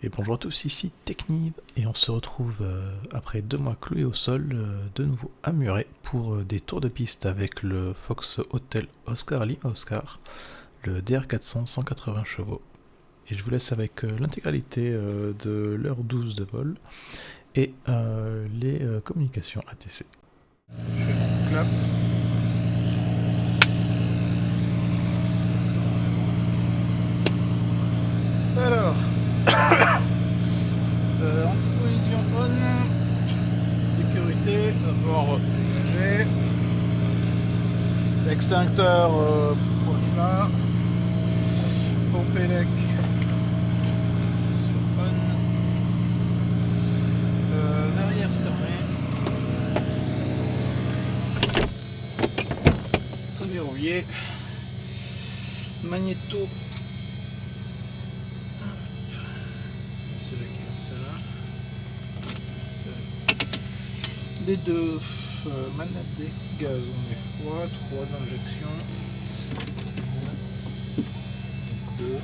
Et bonjour à tous, ici Technive, et on se retrouve après 2 mois cloués au sol, de nouveau à Muret pour des tours de piste avec le Fox Hotel Oscar Lima Oscar, le DR400 180 chevaux. Et je vous laisse avec l'intégralité de l'heure 12 de vol et les communications ATC. Je fais mon clap. Alors, anti-collision on, sécurité, abord léger, extincteur proche là, pompe élec sur on, l'arrière fermé, verrouillé, magnéto. Les deux manettes des gaz, on est fois, 3 injections, 2,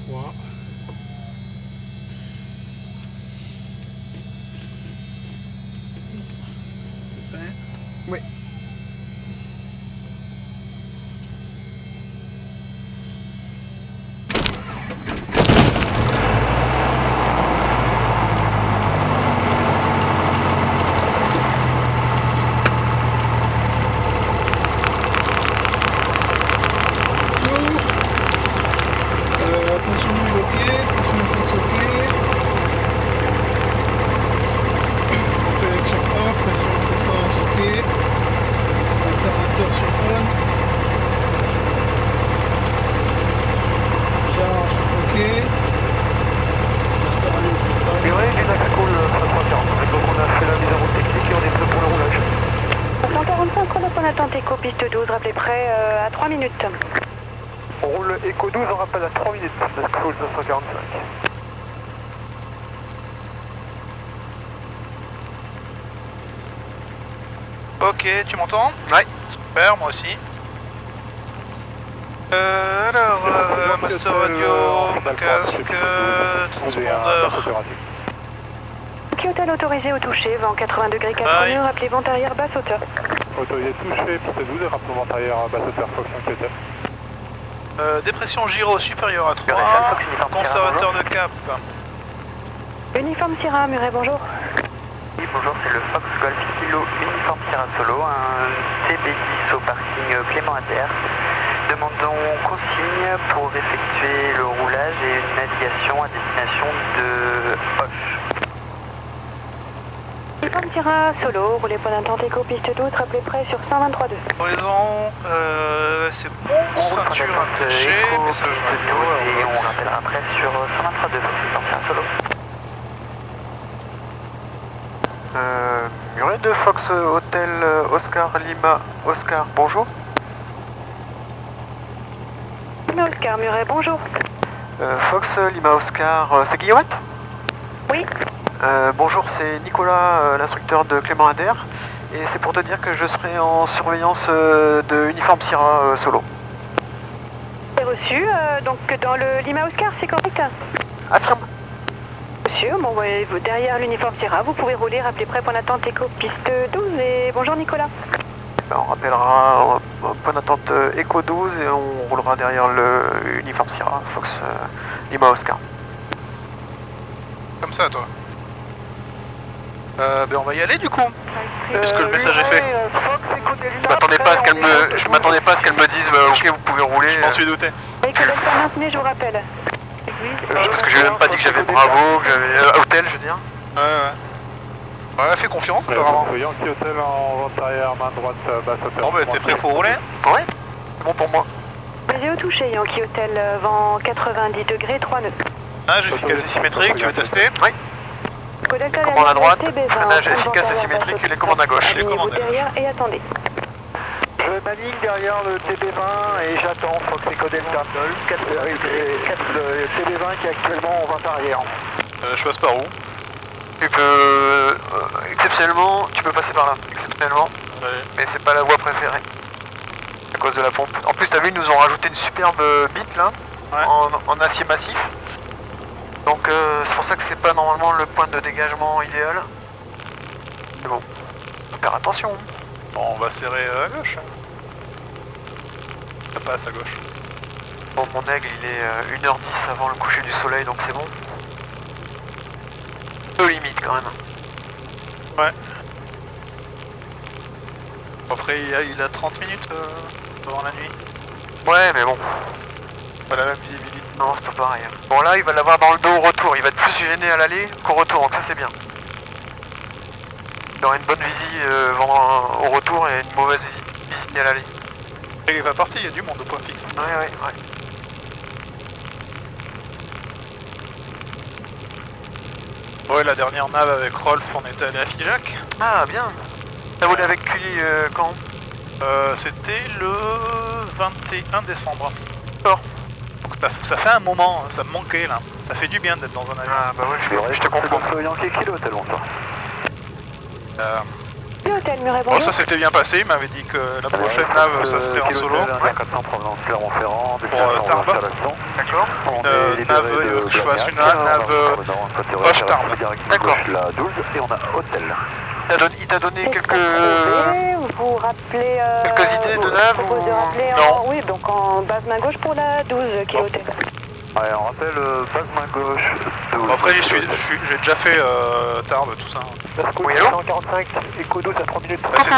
3. C'est prêt? Oui. Pression d'huile au pied, pression essence au pied, pompe élec sur off, pression essence au pied, alternateur sur on, charge ok, stéréo on. Muret, du Naxcool 3340, donc on a fait la mise en route technique et on est prêt pour le roulage. 145, chrono point d'attente éco piste 12, rappelez prêt à 3 minutes. On roule Eco 12, on rappelle à 3 minutes, Naxcool 945. Ok, tu m'entends? Ouais. Super, moi aussi. Master Radio, casque, transpondeur. Qui hôtel autorisé au toucher, vent 80 degrés 4 nœuds, rappelez vent arrière basse hauteur. Autorisé touché, piste 12 et rapplement arrière basse hauteur, Fox 5 hauteur. Dépression gyro supérieure à 3, conservateur de cap. Uniforme Sierra, Muret, bonjour. Oui, bonjour, c'est le Fox Golf Kilo Uniforme Sierra Solo, un TB10 au parking Clément Inter. Demandons consigne pour effectuer le roulage et une navigation à destination de Hoche. Uniforme Sierra Solo, roulez point d'attente éco piste 12, rappelez prêt sur 123.2. Horizon, c'est bon, ceinture attachée, message radio. Et on rappellera après sur 123.2, Uniforme Sierra Solo. Muret de Fox Hotel Oscar Lima Oscar, bonjour. Lima Oscar, Muret, bonjour. Fox Lima Oscar, c'est Guillemette? Oui. Bonjour, c'est Nicolas, l'instructeur de Clément Inter, et c'est pour te dire que je serai en surveillance de Uniforme Sierra Solo. C'est reçu, donc dans le Lima Oscar, c'est correct? Affirme. Monsieur, bon, ouais, derrière l'uniforme Sierra, vous pouvez rouler, rappelez prêt point d'attente éco piste 12 et bonjour Nicolas. On rappellera point d'attente Eco 12 et on roulera derrière le Uniforme Sierra Fox Lima Oscar. Comme ça, toi. On va y aller du coup. Puisque le message est fait. Je m'attendais pas à ce qu'elle me dise ok, vous pouvez rouler. Je m'en suis douté. Et que l'être maintenu, je vous rappelle. Parce que je lui ai même pas dit que j'avais Bravo, que j'avais Hôtel, je veux dire. Ouais, fais confiance apparemment. Yankee Hôtel en vente arrière, main droite, basse hauteur. Bon, bah t'es prêt pour rouler? Ouais, c'est bon pour moi. Basé au toucher, Yankee Hôtel, vent 90 degrés 3 nœuds. Freinage efficace et symétrique, tu veux tester? Oui. Delta Commande à droite, TB20, freinage efficace et symétrique et les commandes à gauche. Les commandes à derrière et attendez. Je m'aligne derrière le TB20 et j'attends Fox Eco Delta. Le TB20 qui est actuellement en vente arrière. Je passe par où? Tu peux... exceptionnellement, tu peux passer par là. Exceptionnellement. Ouais. Mais c'est pas la voie préférée. À cause de la pompe. En plus, t'as vu, ils nous ont rajouté une superbe bite là. Ouais. En acier massif. Donc c'est pour ça que c'est pas normalement le point de dégagement idéal. Mais bon, faut faire attention. Bon, on va serrer à gauche. Ça passe à gauche. Bon, mon aigle il est 1h10 avant le coucher du soleil donc c'est bon. Peu limite quand même. Ouais. Après il a 30 minutes avant la nuit. Ouais mais bon. Pas la même visibilité. Non c'est pas pareil. Bon là il va l'avoir dans le dos au retour. Il va être plus gêné à l'aller qu'au retour donc ça c'est bien. Il aura une bonne visie au retour et une mauvaise visie à l'aller. Et il va partir, il y a du monde au point fixe. Ouais. Ouais, la dernière nave avec Rolf, on était allé à Figeac. Ah bien. T'as volé avec Cully quand? C'était le 21 décembre. D'accord. Donc ça fait un moment, ça me manquait là. Ça fait du bien d'être dans un avion. Ah bah ouais je te comprends. Yankee Kilo Hotel, bonsoir. Hôtel Muret, Bon, ça s'était bien passé, il m'avait dit que la prochaine nave, ça serait en solo. 400 provenance Clermont-Ferrand, Pour Tarbes. D'accord. Nave, je fasse une nave proche Tarbes. D'accord. La 12 et on a Hôtel. Il t'a donné quelques... Vous vous rappelez... quelques idées de nav vous ou... rappelez Non. Oui, donc en base main gauche pour la 12 qui est hôtel. Ouais, on rappelle base main gauche. 12. Après, j'ai déjà fait Tarbes, tout ça. Oui, allô 145, Eco 12 à 30 minutes. Bah, c'était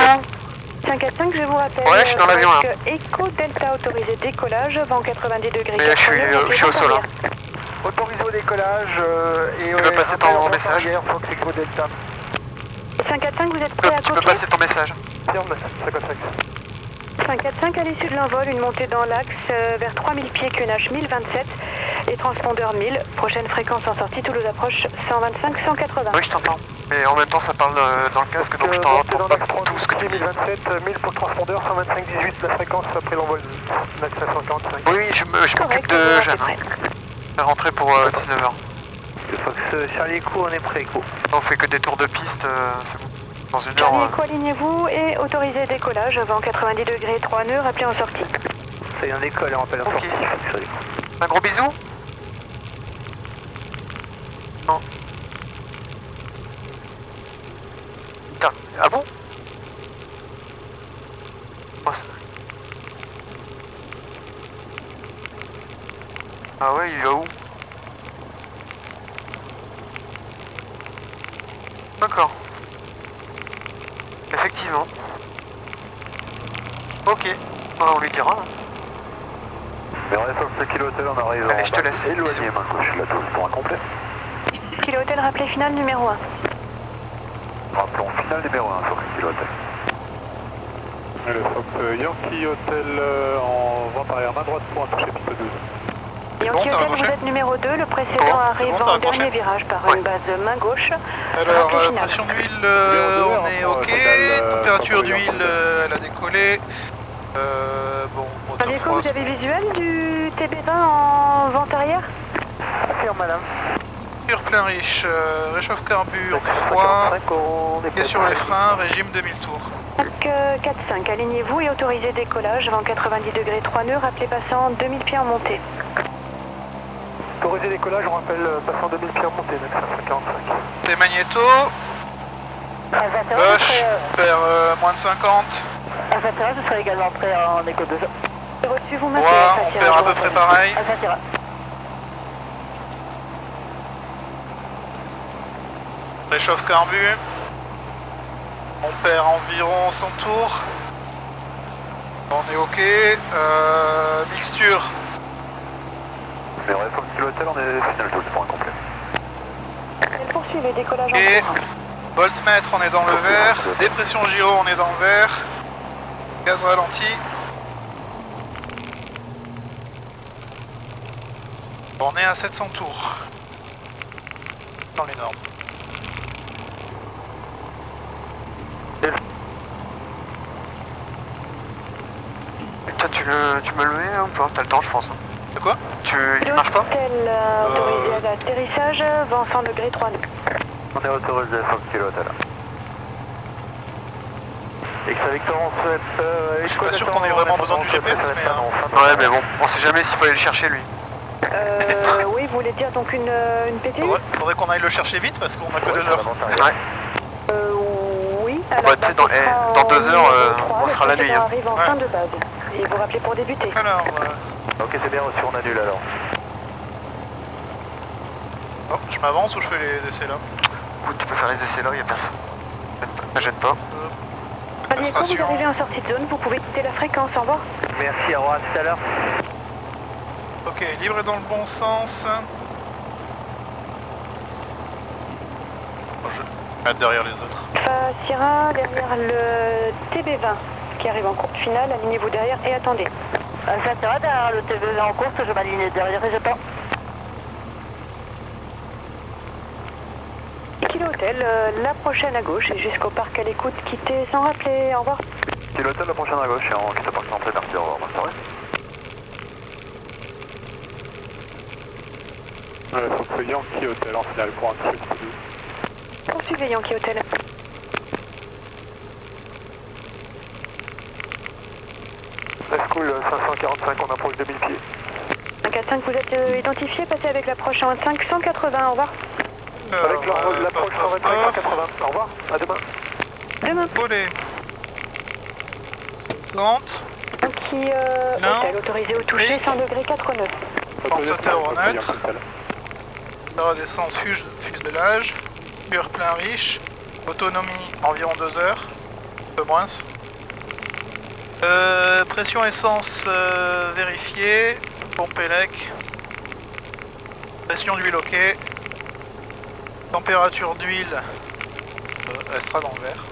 545, je vous rappelle. Ouais, je suis dans l'avion, là. Eco Delta autorisé décollage, vent 90 degrés. Mais là, je suis au sol, hein. Autorisé au décollage et... Tu peux passer ton message. Fox Eco Delta. 545, vous êtes prêt à Tu peux copier passer ton message. 55. 545 à l'issue de l'envol, une montée dans l'axe vers 3000 pieds, QNH 1027 et transpondeur 1000. Prochaine fréquence en sortie, Toulouse approche 125-180. Oui, je t'entends. Mais en même temps, ça parle dans le casque, donc je t'entends pas tout ce que tu dis. 1027, 1000 pour le transpondeur, 125-18 la fréquence après l'envol. Max 545. Oui, je m'occupe de Jeanne. Je vais rentrer pour 19h. Fox Charlie Echo, on est prêt Echo. On fait que des tours de piste, c'est bon. Dans une Charlie heure... Echo, alignez-vous et autorisé décollage, vent 90 degrés, 3 nœuds, rappelez en sortie. Ça y est, on décolle et on rappelle en Ok. sortie. Fox Charlie Echo. Un gros bisou. Non. Ah bon? Oh, ah ouais, il va où? D'accord. Effectivement. Ok. Bah, on lui dira. Hein. Mais on est sur le kilo hôtel, on arrive Allez, en je te bas. laisse. Éloigné Bisous. main gauche, la 12 pour un complet. Kilo Hôtel, rappelé final numéro 1. Rappelons final numéro 1 sur le kilo hôtel. Le Fox Yankee Hotel en vente arrière main droite pour un toucher piste 12. Yankee t'as Hôtel, vous raccroché êtes numéro 2, le précédent C'est arrive bon, t'as en raccroché dernier virage par Ouais. une base main gauche. Alors, Rappel final. pression d'huile, Numéro on deux, est hein, ok. final, Température température d'huile, elle a décollé. Bon, moteur Charlie Echo, frost. vous avez visuel du TB20 en vente arrière? Affirme madame. Sur plein riche, réchauffe carburant, on est froid. 45, on est Pied sur les freins, régime 2000 tours. 4-5, alignez-vous et autorisez décollage, vent 90 degrés, 3 nœuds, rappelez passant 2000 pieds en montée. Autorisé décollage, on rappelle passant 2000 pieds en montée, Max 545. C'est magnéto. Bosch, faire moins de 50. Alpha je serai également prêt en écho 2. Reçu, vous maintenez. Droit, Alpha on Sierra, perd à je peu vous près rappelle. pareil. Alpha Sierra. Réchauffe carbu. On perd environ 100 tours. On est ok. Mixture. Mais on reste au petit hôtel, on est final 12 pour un complet. Poursuivez, décollage en Et cours. voltmètre, on est dans le vert. Dépression gyro, on est dans le vert. Gaz ralenti. On est à 700 tours. Dans les normes. Toi, tu me le mets un peu, t'as le temps, je pense. Hein. De quoi? Il marche pas? Hôtel autorisé à l'atterrissage, vent 100 degrés, 3 nœuds. On est autorisé à 5 kilo hôtel. X Victor, on souhaite... Je suis pas sûr qu'on ait vraiment besoin du GPS, mais... Ouais, mais bon, on sait jamais s'il faut aller le chercher, lui. Oui, vous voulez dire donc une PTU? Faudrait qu'on aille le chercher vite parce qu'on a que 2 heures. Ouais. Oui, Bah, alors tu sais, dans 2 heures, on sera la nuit. Hein. arrive en fin de base. Et vous rappelez pour débuter. Alors, Ok, c'est bien reçu, on annule alors. oh, je m'avance ou je fais les essais là? Écoute, tu peux faire les essais là, y'a personne. Ça gêne pas. Allez, quand vous arrivez en sortie de zone, vous pouvez quitter la fréquence. Au revoir. Merci, au revoir, à tout à l'heure. Ok, libre et dans le bon sens. Oh, je vais mettre derrière les autres. Alpha Sierra derrière le TB20 qui arrive en courte finale. Alignez-vous derrière et attendez. Alpha Sierra derrière le TB20 en course, je m'aligne derrière et j'attends. Kilo Hotel, la prochaine à gauche et jusqu'au parc à l'écoute. Quittez sans rappeler. Au revoir. Kilo Hotel, la prochaine à gauche, et on quitte le parc d'entrée, merci, au revoir, bonne soirée. Fox Yankee Hotel en finale pour un petit coup. Poursuivez Yankee Hotel. School 545, on approche de 1000 pieds. 145, vous êtes identifié, passez avec l'approche en 25 180, au revoir. Avec l'approche 180, au revoir, à demain. Demain. Volé. 60. Yankee Non. Hotel, autorisé au toucher, 100 degrés 4 nœuds. Compensateur au neutre. La redescence fuselage. Pur plein riche. Autonomie environ 2 heures. Un peu moins. Pression essence vérifiée. Pompe élec. Pression d'huile ok. Température d'huile. Elle sera dans le vert.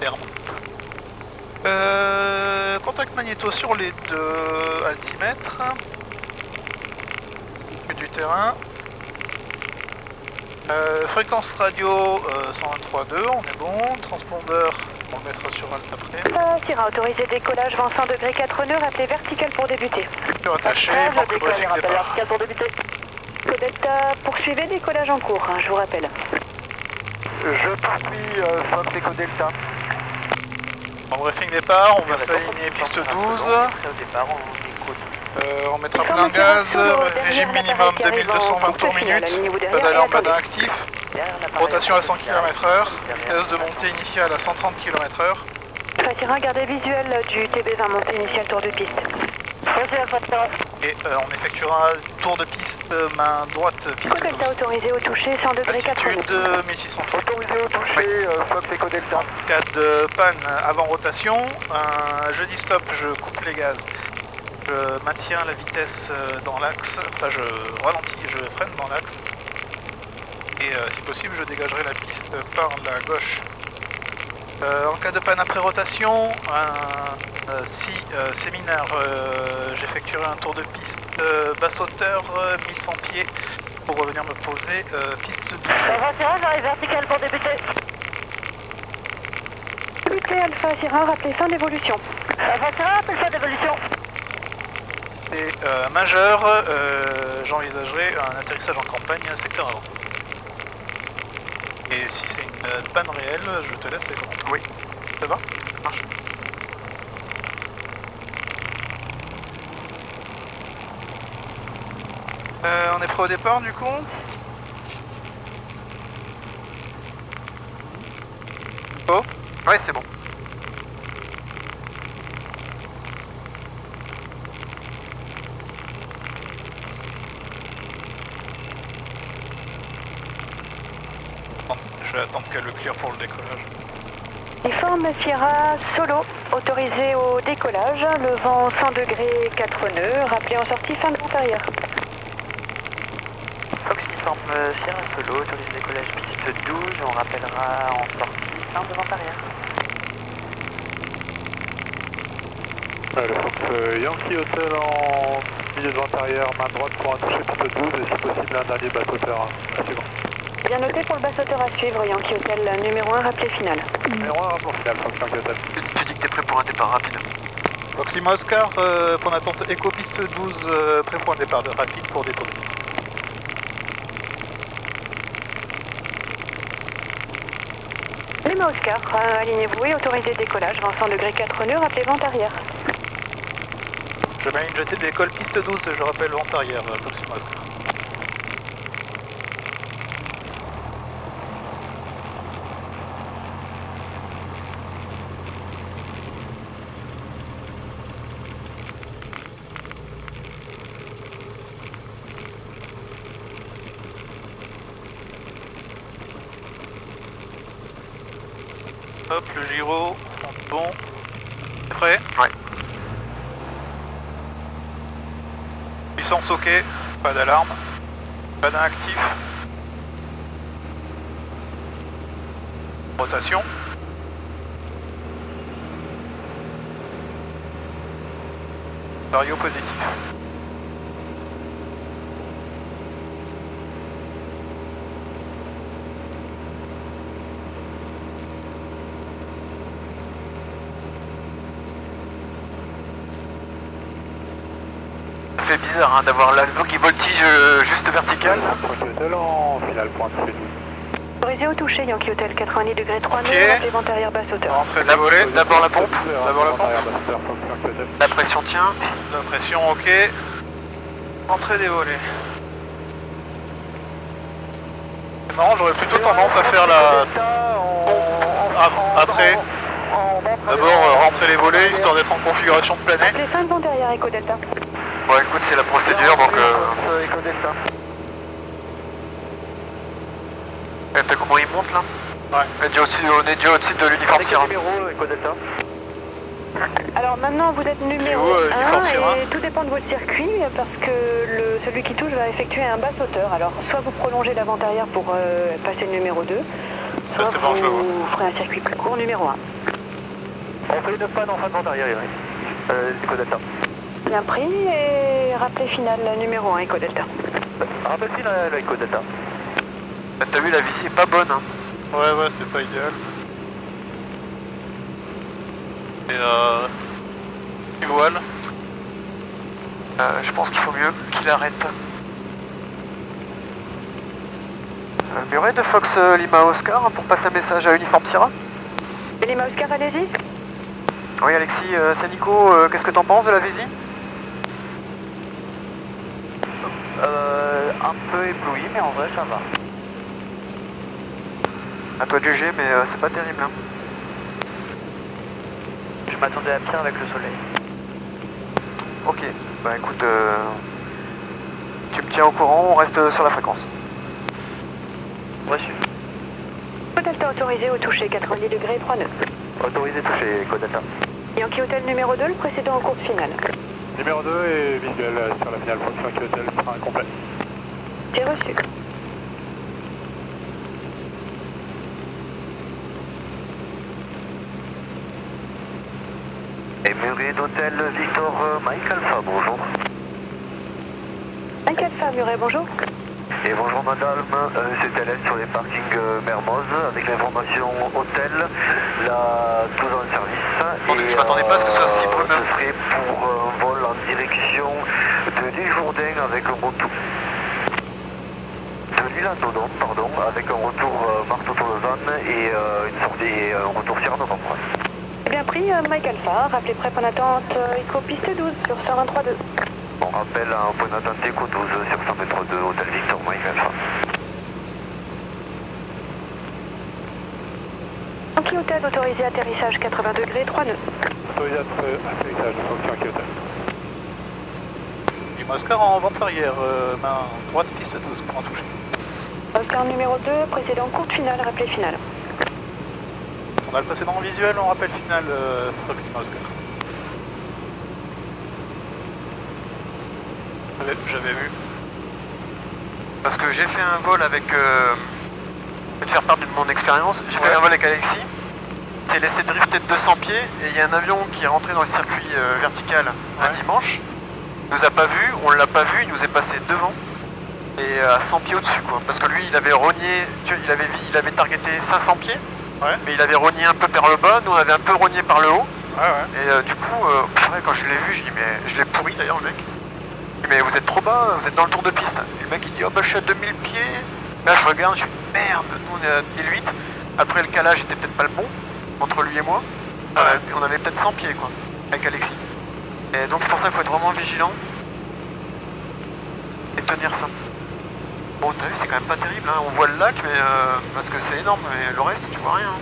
Terme. Contact magnéto sur les 2 altimètres. Du terrain. Fréquence radio 123.2, on est bon. Transpondeur, on le mettra sur alt après. Sierra, autorisé décollage, vent 100 degrés 4 nœuds, rappelez vertical pour débuter. Attaché, Je manque décolle, briefing rappel départ. vertical pour débuter. Delta, poursuivez décollage en cours, je vous rappelle. Je poursuis Fox Echo Delta. En briefing départ, on va s'aligner piste 12. On mettra plein gaz, régime minimum 2220 tours minute, pédale en badin actif, rotation à 100 km/h, vitesse de montée initiale à 130 km/h. Sierra, gardez visuel du TB20, montée initiale tour de piste. Et on effectuera tour de piste main droite, piste 12. Delta autorisé au toucher, 100 degrés 4 nœuds. Altitude 1600 pieds. Autorisé au toucher, Fox Echo Delta. En cas de panne avant rotation, je dis stop, je coupe les gaz. Je maintiens la vitesse dans l'axe, enfin je ralentis, je freine dans l'axe. Et si possible, je dégagerai la piste par la gauche. En cas de panne après rotation, si c'est mineur, j'effectuerai un tour de piste basse hauteur, 1100 pieds, pour revenir me poser piste 12. Alpha Sierra, j'arrive vertical pour débuter. Débuter Alpha Sierra, rappelez fin d'évolution. Alpha Sierra, appelle ça d'évolution. Si c'est majeur, j'envisagerai un atterrissage en campagne secteur avant. Et si c'est une panne réelle, je te laisse les commandes. Oui. Ça va? Ça marche. On est prêt au départ du coup? Oh? Ouais, c'est bon. Je vais attendre qu'elle le clear pour le décollage. Uniforme Sierra Solo, autorisé au décollage, le vent 100 degrés 4 nœuds, rappelez en sortie fin de vent arrière. Fox Uniforme Sierra Solo, autorisé décollage piste 12, on rappellera en sortie fin de vent arrière. Le Fox Yankee Hotel en milieu de vent arrière, main droite pour un toucher piste 12 et si possible un dernier bateau terrain. Suivant. Bien noté pour le basse-hauteur à suivre, Yankee Hotel numéro 1, rappelez final. Numéro 1, rapport final, Fox Yankee Hotel. Tu dis que t'es prêt pour un départ rapide. Proxima Oscar, pour l'attente Echo piste 12, prêt pour un départ rapide pour détourner. Lima Oscar, alignez-vous et autorisé décollage, vent 100 degrés 4 nœuds, rappelez vent arrière. Je mets une jetée d'école piste 12, je rappelle vent arrière, Proxima Oscar. Hop, le gyro, bon. C'est prêt? Ouais. Puissance ok, pas d'alarme, pas d'inactif. Rotation. Vario positif. Ça fait bizarre hein, d'avoir l'avion qui voltige juste vertical. Yankee Hotel en finale point touché 12. Autorisé au toucher, Yankee Hotel 90 degrés 3 nœuds, Ok. rappelez vent arrière basse hauteur. Rentrée dévolée. D'abord la pompe. D'abord la pompe. Yankee Hotel. La pression tient. La pression ok. Entrée dévolée. C'est marrant, j'aurais plutôt tendance à faire la pompe après. D'abord rentrer les volets histoire d'être en configuration de planer. Appelez 5 vent derrière Echo Delta. Bon écoute c'est la procédure donc Echo Delta. t'as comment il monte là? Ouais. On est déjà au-dessus de l'uniforme Sierra. Numéro Echo Delta. Alors maintenant vous êtes numéro Numéro, uniforme 1 Sierra. et tout dépend de votre circuit parce que celui qui touche va effectuer un basse hauteur. Alors soit vous prolongez la vente arrière pour passer le numéro 2, soit c'est bon, je le vois. vous ferez un circuit plus court numéro 1. On fait 9 pannes en fin de vente arrière, Echo Delta. Bien pris et rappelez finale numéro 1 Echo Delta. Rappelle-t-il la Echo Delta. T'as vu la visée est pas bonne hein. Ouais, c'est pas idéal. Et du voile. Je pense qu'il faut mieux qu'il arrête. Muret de Fox Lima Oscar pour passer un message à Uniforme Sierra. Lima Oscar, allez-y. Oui Alexis, c'est Nico, qu'est-ce que t'en penses de la visée? Un peu ébloui, mais en vrai ça va. À toi de juger mais c'est pas terrible hein. Je m'attendais à pire avec le soleil. Ok, bah écoute, tu me tiens au courant, on reste sur la fréquence. Reçu. Echo Delta autorisé au toucher 90 degrés 3 nœuds. Autorisé touché, Echo Delta. Yankee Hotel numéro 2, le précédent en course finale. Numéro 2 et visuel sur la finale point Yankee Hotel sera incomplet. J'ai reçu. Muret d'hôtel Victor Mike Alpha, bonjour. Mike Alpha, Muret, bonjour. Et bonjour madame, c'est Hélène sur les parkings Mermoz avec l'information hôtel, la 12 en service. Bon, je m'attendais pas à ce que ce soit si brumeux. Ce serait pour un vol en direction de l'île Jourdain avec un retour. De l'île Antodon, pardon, avec un retour Marteau-Tolosan et une sortie, un retour Sierra Novembre. Bien pris, Mike Alpha, rappelez prêt pour l'attente, Echo piste 12 sur 123.2. On rappelle un point d'attente Echo 12 sur 100 mètres de hôtel Victor Mike Alpha. Yankee Hotel autorisé atterrissage 80 degrés 3 nœuds. Autorisé atterrissage de Fox Yankee Hotel. Du Oscar en vente arrière, main droite piste 12 pour en toucher. Oscar numéro 2, précédent courte finale, rappelez finale. On a le précédent en visuel, on rappelle finale Proxima Oscar. J'avais vu. Parce que j'ai fait un vol avec... je vais te faire part de mon expérience. J'ai fait un vol avec Alexis. Il s'est laissé drifter de 200 pieds et il y a un avion qui est rentré dans le circuit vertical un dimanche. Il nous a pas vu, on l'a pas vu, il nous est passé devant. Et à 100 pieds au-dessus quoi. Parce que lui il avait rogné, il avait targeté 500 pieds. Ouais. Mais il avait rogné un peu par le bas, nous on avait un peu rogné par le haut. Ouais. Et du coup, purée, quand je l'ai vu, je dis mais je l'ai pourri d'ailleurs le mec. Je dis, mais vous êtes trop bas, vous êtes dans le tour de piste. Et le mec il dit oh bah je suis à 2000 pieds. Là je regarde, je dis merde, nous on est à 1008. Après le calage était peut-être pas le bon entre lui et moi. On avait peut-être 100 pieds quoi, avec Alexis. Et donc c'est pour ça qu'il faut être vraiment vigilant et tenir ça. Bon t'as vu c'est quand même pas terrible hein, on voit le lac mais parce que c'est énorme mais le reste tu vois rien.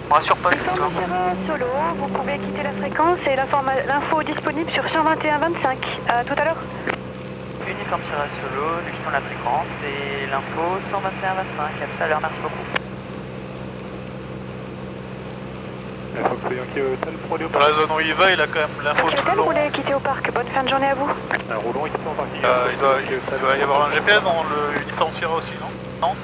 On rassure pas cette histoire. Solo, vous pouvez quitter la fréquence et l'info disponible sur 121.25. À tout à l'heure. uniforme Sierra Solo, nous quittons la fréquence et l'info 121-25, à tout à l'heure, merci beaucoup. Fox Yankee Hotel pour aller au Dans la zone où il va, il a quand même l'info tout le Hôtel, long. vous voulez quitter au parc. Bonne fin de journée à vous. Roulons ici en parking. Il doit y avoir un GPS dans le uniforme Sierra aussi, non? Non?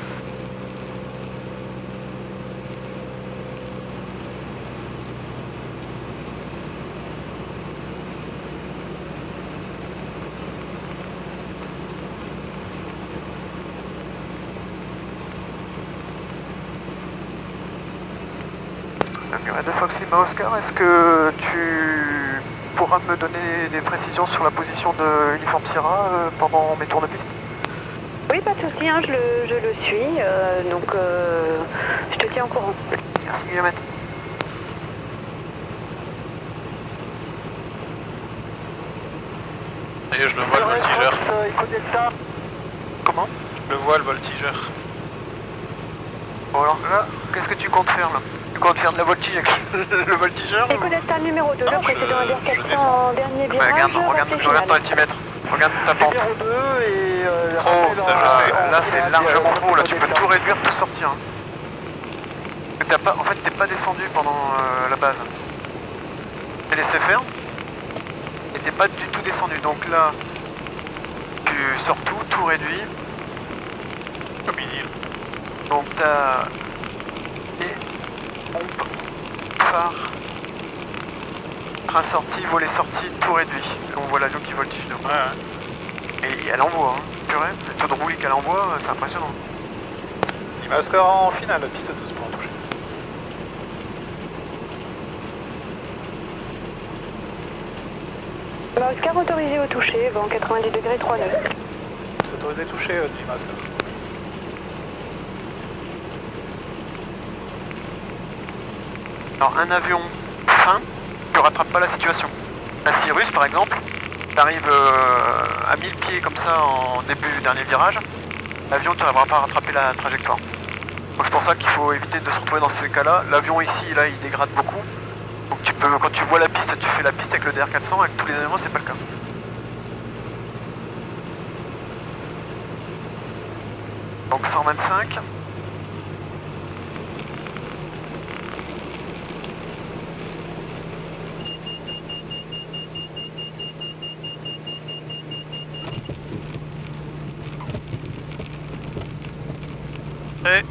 De Fox Lima Oscar, est-ce que tu pourras me donner des précisions sur la position de Uniforme Sierra pendant mes tours de piste? Oui, pas de souci, hein, je le suis, donc je te tiens au courant. Merci Guillaume. Et je le vois le voltigeur. Comment? Je le vois le voltigeur. Bon alors là, qu'est-ce que tu comptes faire là? Tu comptes faire de la voltige avec le voltigeur? Écoute, Delta numéro 2, Non, le précédent je ADR 400 descends. en dernier virage. Regarde ton altimètre. Regarde ta pente. Numéro 2 et... Trop, ça, je sais. là c'est largement trop, là tu peux tout réduire, tout sortir. En fait t'es pas descendu pendant la base. T'es laissé faire et t'es pas du tout descendu, donc là tu sors tout réduit. Comme il dit. Donc t'as et pompe, phare, train sorti, volet sorti, tout réduit. Et on voit l'avion qui voltige. Donc. Ouais. Et elle envoie, hein. Purée, le taux de roulis qu'elle envoie, c'est impressionnant. Il va Oscar en finale, piste 12 pour en toucher. Oscar autorisé au toucher, vent 90 degrés 3 nœuds. C'est autorisé de toucher, Lima Oscar. Alors un avion fin ne rattrape pas la situation. Un Cirrus par exemple, t'arrives à 1000 pieds comme ça en début du dernier virage, l'avion ne t'arrivera pas à rattraper la trajectoire. Donc c'est pour ça qu'il faut éviter de se retrouver dans ces cas-là. L'avion ici, là, il dégrade beaucoup. Donc tu peux, quand tu vois la piste, tu fais la piste avec le DR400, avec tous les avions, c'est pas le cas. Donc 125. Et...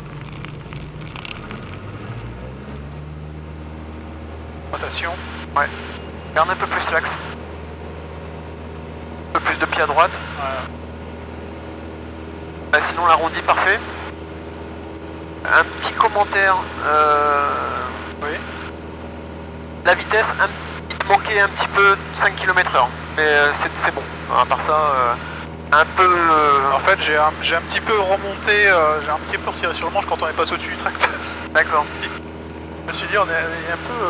rotation. Ouais. Garde un peu plus l'axe. Un peu plus de pied à droite. Ouais. Sinon l'arrondi parfait. Un petit commentaire. Oui. La vitesse, il te manquait un petit peu 5 km/h. Mais c'est bon. À part ça, un peu... En fait, j'ai un petit peu remonté, j'ai un petit peu retiré sur le manche quand on est passé au-dessus du tracteur. D'accord. Je me suis dit, on est un peu...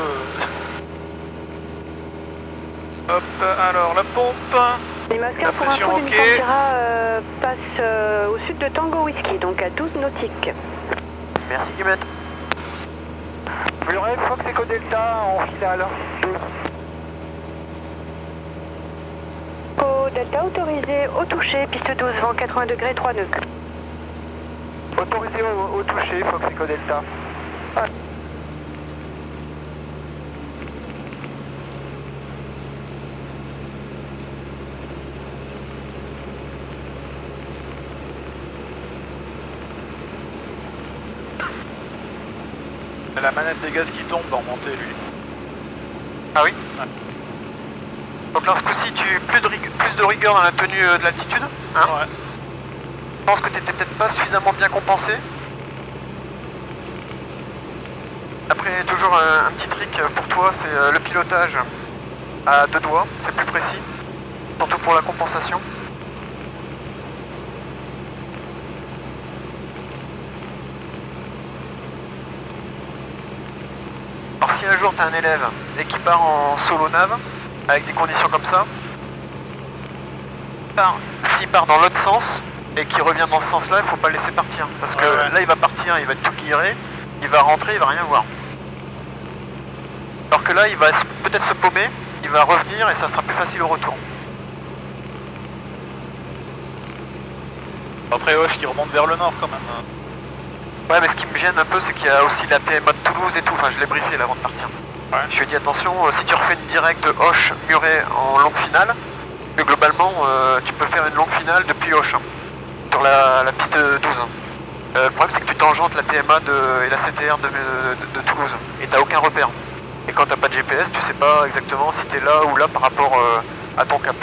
Hop, alors la pompe. Lima Oscar, pour pression, info, ok. l'uniforme Sierra passe au sud de Tango Whisky, donc à 12 nautiques. Merci Guimette. Murray, Fox Echo Delta en finale. Au Delta autorisé au toucher, piste 12, vent 80 degrés 3 nœuds. Autorisé au toucher, Fox Echo Delta. La manette des gaz qui tombe va remonter lui. Ah oui. Ouais. Donc là, ce coup-ci, plus de rigueur dans la tenue de l'altitude. Hein. Ouais. Je pense que tu n'étais peut-être pas suffisamment bien compensé. Après, toujours un petit trick pour toi, c'est le pilotage à deux doigts, c'est plus précis, surtout pour la compensation. Alors si un jour tu as un élève et qui part en solo nav, avec des conditions comme ça, s'il part dans l'autre sens et qu'il revient dans ce sens-là, il faut pas le laisser partir. Parce que Ouais. là il va partir, il va tout guirer, il va rentrer, il va rien voir. Alors que là il va peut-être se paumer, il va revenir et ça sera plus facile au retour. Après Hoche qui remonte vers le nord quand même. Ouais, mais ce qui me gêne un peu, c'est qu'il y a aussi la TMA de Toulouse et tout. Enfin, je l'ai briefé là avant de partir. Ouais. Je lui ai dit attention, si tu refais une directe Hoche-Muret en longue finale, que globalement, tu peux faire une longue finale depuis Hoche, hein, sur la piste 12. Le problème, c'est que tu tangentes la TMA et la CTR de Toulouse, et t'as aucun repère. Et quand t'as pas de GPS, tu sais pas exactement si t'es là ou là par rapport à ton cap.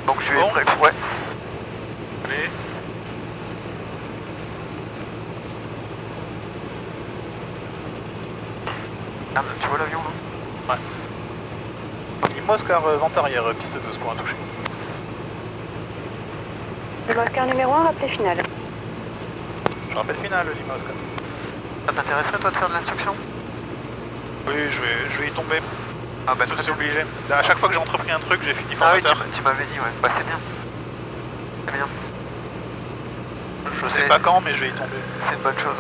Donc je vais Bon. ouais. Allez. Ah, tu vois l'avion là? Lima Oscar vent arrière, piste 12 pour un toucher. Lima Oscar numéro 1, rappelé final. Je rappelle finale, Lima Oscar. Ça t'intéresserait toi de faire de l'instruction? Oui, je vais y tomber. Ah bah C'est obligé. À chaque fois que j'ai entrepris un truc, j'ai fini Ah oui, formateur. tu m'avais dit, ouais. Bah c'est bien. C'est bien. Je sais pas quand, mais je vais y tomber. C'est une bonne chose.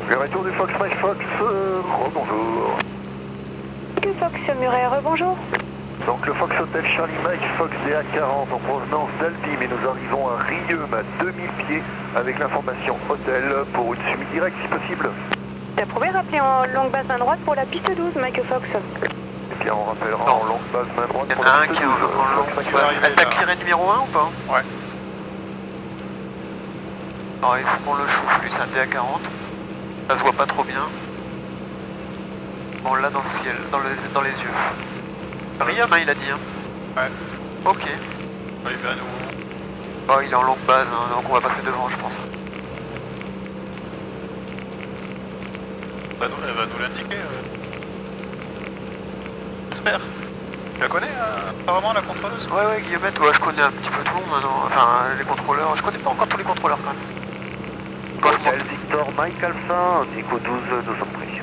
Le retour du Fox Mike Fox, rebonjour. Que Fox Muret, rebonjour. Donc le Fox Hotel Charlie Mike Fox DA40 en provenance d'Albi, mais nous arrivons à Rieux à 2000 pieds avec l'information hôtel pour une semi-directe si possible. T'as prouvé, rappelé en longue base main droite pour la piste 12, Mike Fox. Et bien on rappellera Non. en longue base main droite Il y pour en a la un piste qui est 12. en longue Fox Mike base. Fox. arriver Elle t'a là. clearé numéro 1 ou pas? Ouais. Alors il faut qu'on le chauffe, lui c'est un DA40. Ça se voit pas trop bien. Bon là dans le ciel, dans les yeux. Riam hein, il a dit hein. Ouais. Ok. Arrivé à nouveau. Oh il est en longue base, hein, donc on va passer devant je pense. Elle va nous l'indiquer. J'espère. Tu la connais apparemment la contrôleuse? Ouais Guillemette, ouais, je connais un petit peu tout le monde maintenant. Enfin les contrôleurs, je connais pas encore tous les contrôleurs quand même. Quand je Hotel monte. Victor Mike Alpha, Nico 12, nous sommes pris.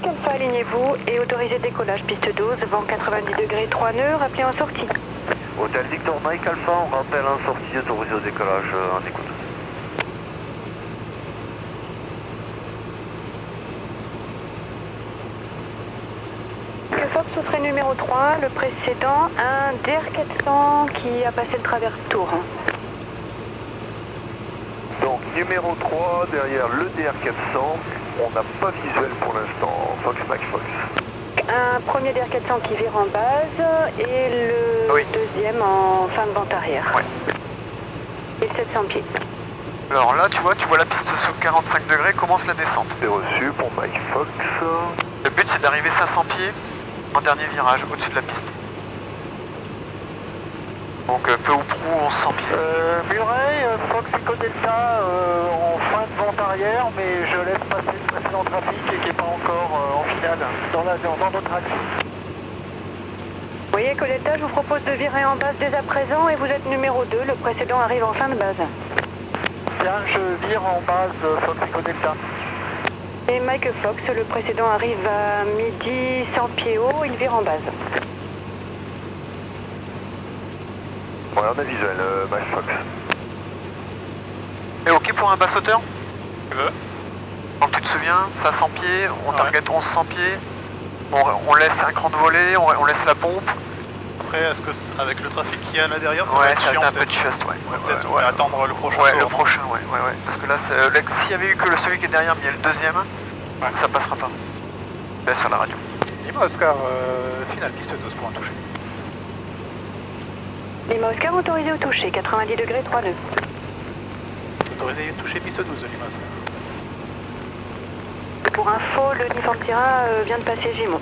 Alpha, alignez-vous et autorisez décollage, piste 12, vent 90 degrés, 3 nœuds, rappelé en sortie. Hôtel Victor Mike Alpha, on rappelle en sortie autorisé au décollage en écoute. Que Fox au trait numéro 3, le précédent, un DR400 qui a passé le travers tour. Donc numéro 3 derrière le DR400, on n'a pas visuel pour l'instant, Fox Mike Fox. Un premier DR400 qui vire en base et le Oui. deuxième en fin de vente arrière. Ouais. Et 700 pieds. Alors là tu vois la piste sous 45 degrés commence la descente. C'est reçu pour Mike Fox. Le but c'est d'arriver 500 pieds en dernier virage au-dessus de la piste. Donc peu ou prou 1100 pieds. Muret, Fox Eco Delta en fin de vente arrière, mais je laisse passer le précédent trafic et qui n'est pas encore en finale dans notre axe. Vous voyez Coletta, je vous propose de virer en base dès à présent et vous êtes numéro 2, le précédent arrive en fin de base. Bien, je vire en base Fox Eco Delta. Et Mike Fox, le précédent arrive à midi 100 pieds haut, il vire en base. Ouais, on a visuel, Mike Fox. Et ok pour un basse hauteur? Tu veux? Donc tu te souviens, 500 pieds, on Ouais. target 1100 pieds, on laisse un cran de volée, on laisse la pompe. Après, est-ce que avec le trafic qu'il y a là derrière, ça va Ouais, être ça va chiant, être un peu peut-être. de chust, ouais. Peut-être ouais. attendre le prochain Ouais, tour. le prochain, ouais. Parce que là, s'il y avait eu que celui qui est derrière, mais il y a le deuxième, Ouais. ça passera pas. Laisse sur la radio. Lima Oscar, finale, piste 12 pour un toucher. Lima Oscar autorisé au toucher, 90 degrés, 3 nœuds. Autorisé à toucher piste 12, Lima Oscar. Pour info, le uniforme Tira vient de passer Gimo.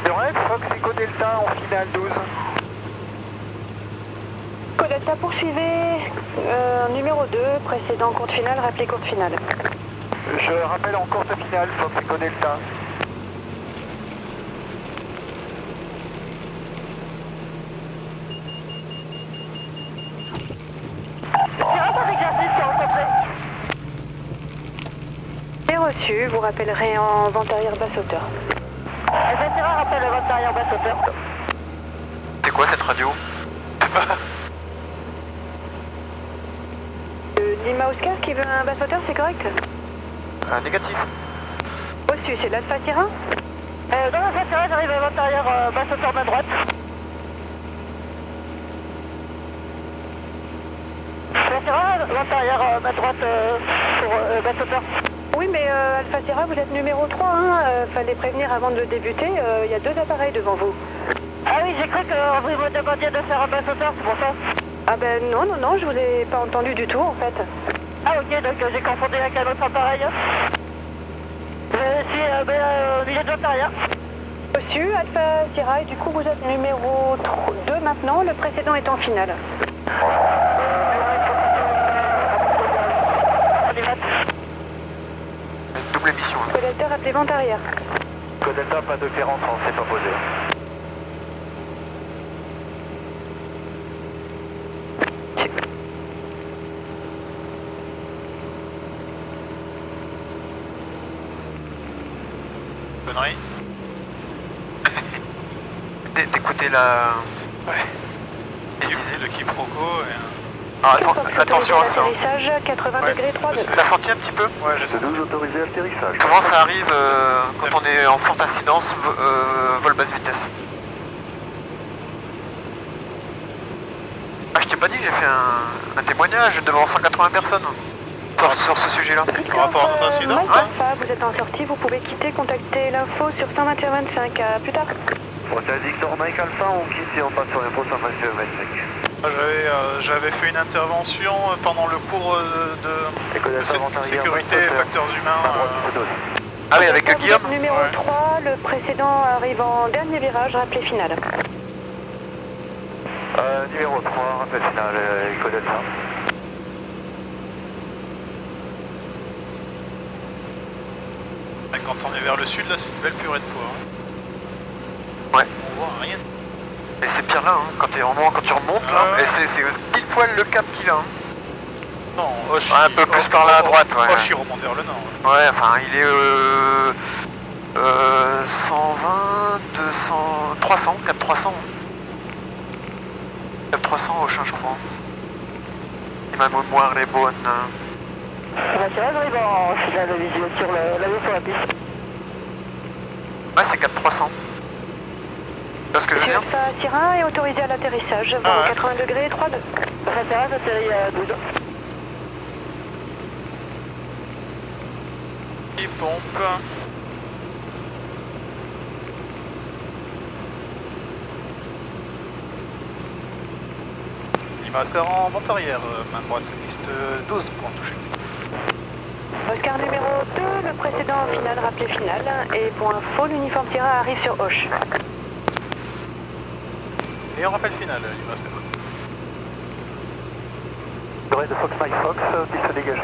Muret, Fox Eco Delta en finale 12. Coletta, poursuivez. Numéro 2, précédent courte finale, rappelé courte finale. Je rappelle en course finale, Fox Eco Delta. Reçu, vous rappellerez en vente arrière basse hauteur. Alpha rappelle le vente arrière basse hauteur. C'est quoi cette radio? Lima Oscar qui veut un basse hauteur, c'est correct? Négatif. Reçu, c'est l'Alpha Sierra? Dans l'Alpha Sierra, j'arrive à vente arrière basse hauteur main droite. Alpha Sierra, vente arrière main droite pour basse hauteur. Oui, mais Alpha Sierra, vous êtes numéro 3, hein. Fallait prévenir avant de débuter, il y a 2 appareils devant vous. Ah oui, j'ai cru que vous me demandiez de faire un basse hauteur, c'est pour ça. Ah ben non, je vous ai pas entendu du tout en fait. Ah ok, donc j'ai confondu avec un autre appareil. Je suis au milieu de vente arrière. Reçu, Alpha Sierra, et du coup vous êtes numéro 2 maintenant, le précédent est en finale. Une double émission. Hein. Collecteur, appelez vente arrière. Code Delta, pas de Clérance, on s'est pas posé. Connerie. D'écouter la... Ouais. Les Et idées. le quiproquo et... Ah, attention à ça. hein. Atterrissage 80 Ouais, degrés 3 je sais. T'as senti un petit peu? Ouais, je sais. C'est 12 autorisé atterrissage. Comment ça arrive quand on est en forte incidence, vol basse vitesse? Ah, je t'ai pas dit, j'ai fait un témoignage devant 180 personnes sur ce sujet-là. Par rapport à notre incident, Mike hein. Alpha, vous êtes en sortie, vous pouvez quitter, contacter l'info sur 121-25, à plus tard. Hôtel Victor Mike Alpha, on quitte et on passe sur l'info 121-25. J'avais fait une intervention pendant le cours Et Code de Delta, vente arrière, sécurité basse et hauteur. facteurs humains. Main droite, c'est dose. Ah oui, avec Vous Guillaume. êtes numéro Ouais. 3, le précédent arrive en dernier virage, rappelez finale. Numéro 3, rappel final, Code Delta. Et quand on est vers le sud, là, c'est une belle purée de poids. Hein. Ouais. On voit rien. Et c'est pire là, hein, quand tu remontes là, Ouais. et c'est pile poil le cap qu'il a. Hein. Non, Hoche, Ouais, un peu plus par là à droite, ouais. Hoche, il remonte vers le nord. Ouais. Ouais, enfin il est 120, 200, 300, cap 300. Cap 300 au chien, je crois. Et ma mémoire est bonne. Alpha Sierra, j'arrive en finale de visio sur l'avion sur la piste. Ouais, c'est cap 300. Tu vois ce que je veux dire? Alpha Sierra est autorisé à l'atterrissage, vent Ah ouais. 80 degrés 3-2. Alpha Sierra, j'atterris à 12. Il pompe. Lima Oscar en vente arrière, main droite, piste 12 pour toucher. Oscar numéro 2, le précédent en finale, rappelez finale. Et pour info, l'uniforme Sierra arrive sur Hoche. Et on rappelle final, Lima Oscar. Doré de Fox Mike Fox, piste dégagée.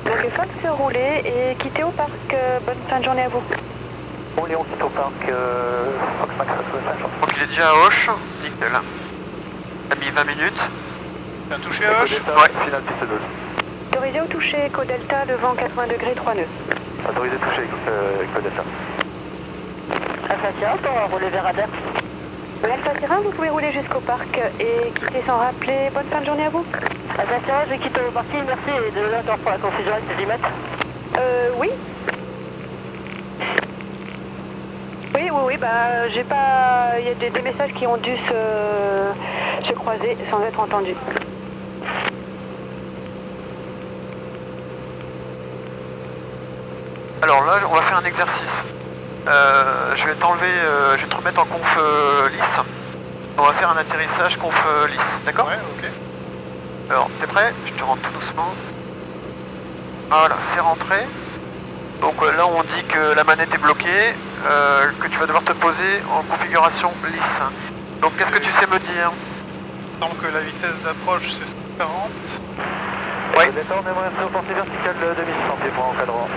Donc Fox, roulez et quittez au parc. Bonne fin de journée à vous. On est, on quitte au parc Fox Mike Fox Saint-Jean. Donc il est déjà à Hoche, nickel. T'as mis 20 minutes. Bien touché à Hoche. Ouais. Finale piste 12. Autorisé au toucher, Code Delta, le vent 80 degrés 3 nœuds. Autorisé touché, Code Delta. Alpha Sierra, pour rouler vers Adair. Alpha Sierra, vous pouvez rouler jusqu'au parc et quitter sans rappeler. Bonne fin de journée à vous. Alpha Sierra, je quitte au parking, merci et désolé encore pour la confusion avec les imètres. Oui. Oui, bah j'ai pas... Il y a des messages qui ont dû se croiser sans être entendus. Alors là, on va faire un exercice. Je vais t'enlever, je vais te remettre en conf lisse. On va faire un atterrissage conf lisse, d'accord? Ouais, ok. Alors, t'es prêt? Je te rentre tout doucement. Voilà, c'est rentré. Donc là, on dit que la manette est bloquée, que tu vas devoir te poser en configuration lisse. Donc, qu'est-ce que tu sais me dire? Il semble que la vitesse d'approche c'est 40. Ouais. Code Delta, on aimerait un portée verticale de 1600 pieds pour encadrant.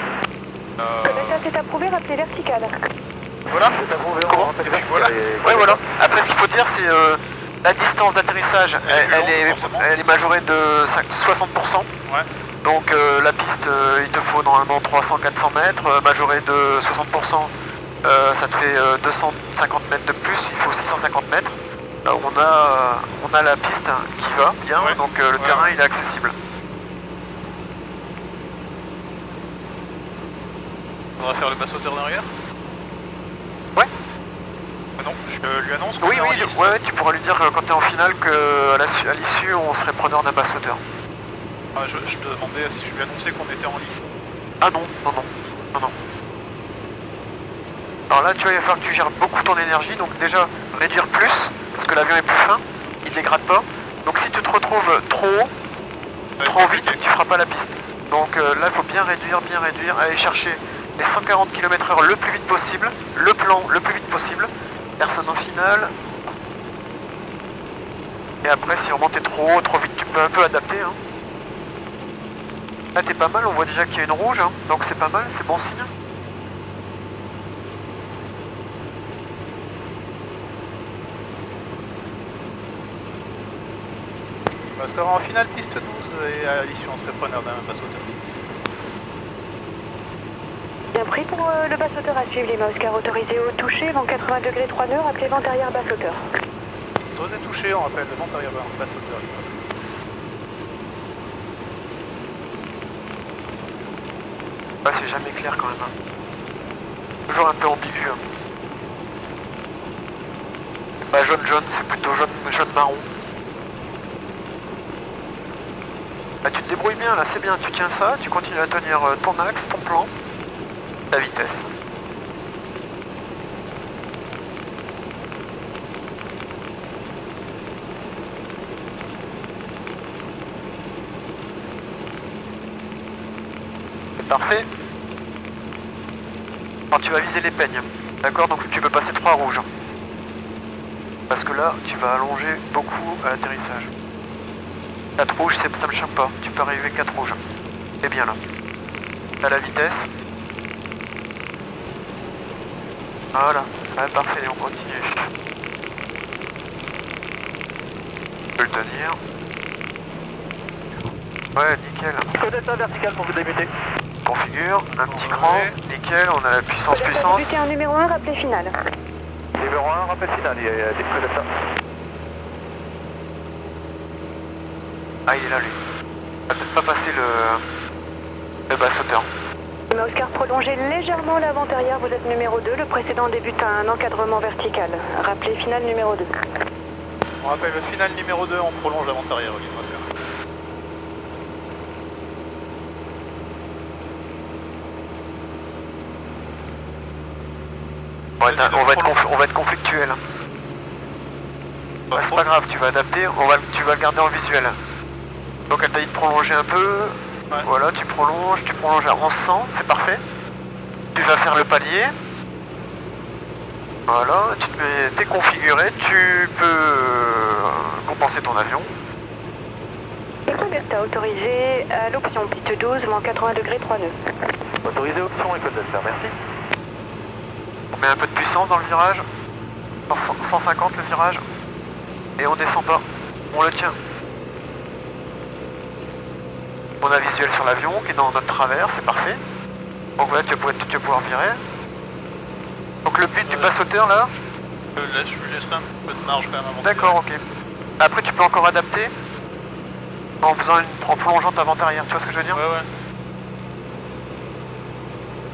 Code Delta, c'est approuvé, rappelez vertical. Voilà. C'est approuvé, on Comment? rappelle Et puis verticale voilà. et- Ouais, voilà. Après, ce qu'il faut dire, c'est la distance d'atterrissage, Elle est plus longue, forcément. elle est majorée de 60%. Ouais. Donc la piste, il te faut normalement 300-400 mètres, majoré de 60%, ça te fait 250 mètres de plus, il faut 650 mètres. Là où on a la piste qui va bien, Ouais. donc le terrain il est accessible. On va faire le basse-hauteur derrière. Ouais. Non, je lui annonce qu'on Oui, est en oui, lice. ouais, tu pourras lui dire quand t'es en finale qu'à l'issue on serait preneur d'un basse hauteur. Ah, je demandais si je lui annonçais qu'on était en lice. Ah non, non, non, non, non. Alors là, tu vois, il va falloir que tu gères beaucoup ton énergie, donc déjà réduire plus, parce que l'avion est plus fin, il ne dégrade pas. Donc si tu te retrouves trop haut, trop vite, tu feras pas la piste. Donc là, il faut bien réduire, aller chercher les 140 km/h le plus vite possible, le plan le plus vite possible, personne en finale. Et après, si vraiment t'es trop haut, trop vite, tu peux un peu adapter. Hein. Là, t'es pas mal, on voit déjà qu'il y a une rouge, hein, donc c'est pas mal, c'est bon signe. Parce qu'en finale, piste 12 et à l'issue, on serait preneur d'un basse-hauteur si possible. Bien pris pour le basse-hauteur à suivre, Lima Oscar autorisé au toucher, vent 80 degrés 3 nœuds, rappelez vent arrière basse-hauteur. Dosé touché, on rappelle le vent arrière basse-hauteur. Ah, c'est jamais clair quand même. Hein. Toujours un peu ambigu. Hein. C'est pas jaune-jaune, c'est plutôt jaune-marron. Bah, tu te débrouilles bien là, c'est bien. Tu tiens ça, tu continues à tenir ton axe, ton plan, ta vitesse. C'est parfait. Alors tu vas viser les peignes, d'accord? Donc tu peux passer 3 rouges. Parce que là, tu vas allonger beaucoup à l'atterrissage. 4 rouges, ça me choque pas. Tu peux arriver 4 rouges. C'est bien là. T'as la vitesse. Voilà. Ouais, parfait, on continue. Tu peux le tenir. Ouais, nickel. Codetta vertical pour vous débuter. Configure, un petit cran, nickel, on a la puissance. Débuté un numéro 1, rappelez finale. Numéro 1, rappel final, il y a des Codetta. Ah, il est là lui. On va peut-être pas passer le basse-hauteur. Lima Oscar, prolongez légèrement l'avant-arrière, vous êtes numéro 2, le précédent débute à un encadrement vertical. Rappelez finale numéro 2. On rappelle le final numéro 2, on prolonge l'avant arrière au Lima Oscar. On va être conflictuel. Bah, c'est pas grave, tu vas adapter, tu vas le garder en visuel. Donc elle t'a dit de prolonger un peu. Ouais. Voilà, tu prolonges à 1100, c'est parfait. Tu vas faire le palier. Voilà, t'es configuré, tu peux compenser ton avion. École Delta autorisé à l'option piste 12, vent 80 degrés 3 nœuds. Autorisé option École Delta, merci. On met un peu de puissance dans le virage. 150 le virage. Et on descend pas. On le tient. On a visuel sur l'avion qui est dans notre travers, c'est parfait. Donc voilà, tu vas pouvoir virer. Donc le but du basse-hauteur là. Je lui laisserai un peu de marge quand même avant. D'accord, ok. Après tu peux encore adapter en prolongeant ta vente arrière, tu vois ce que je veux dire? Ouais.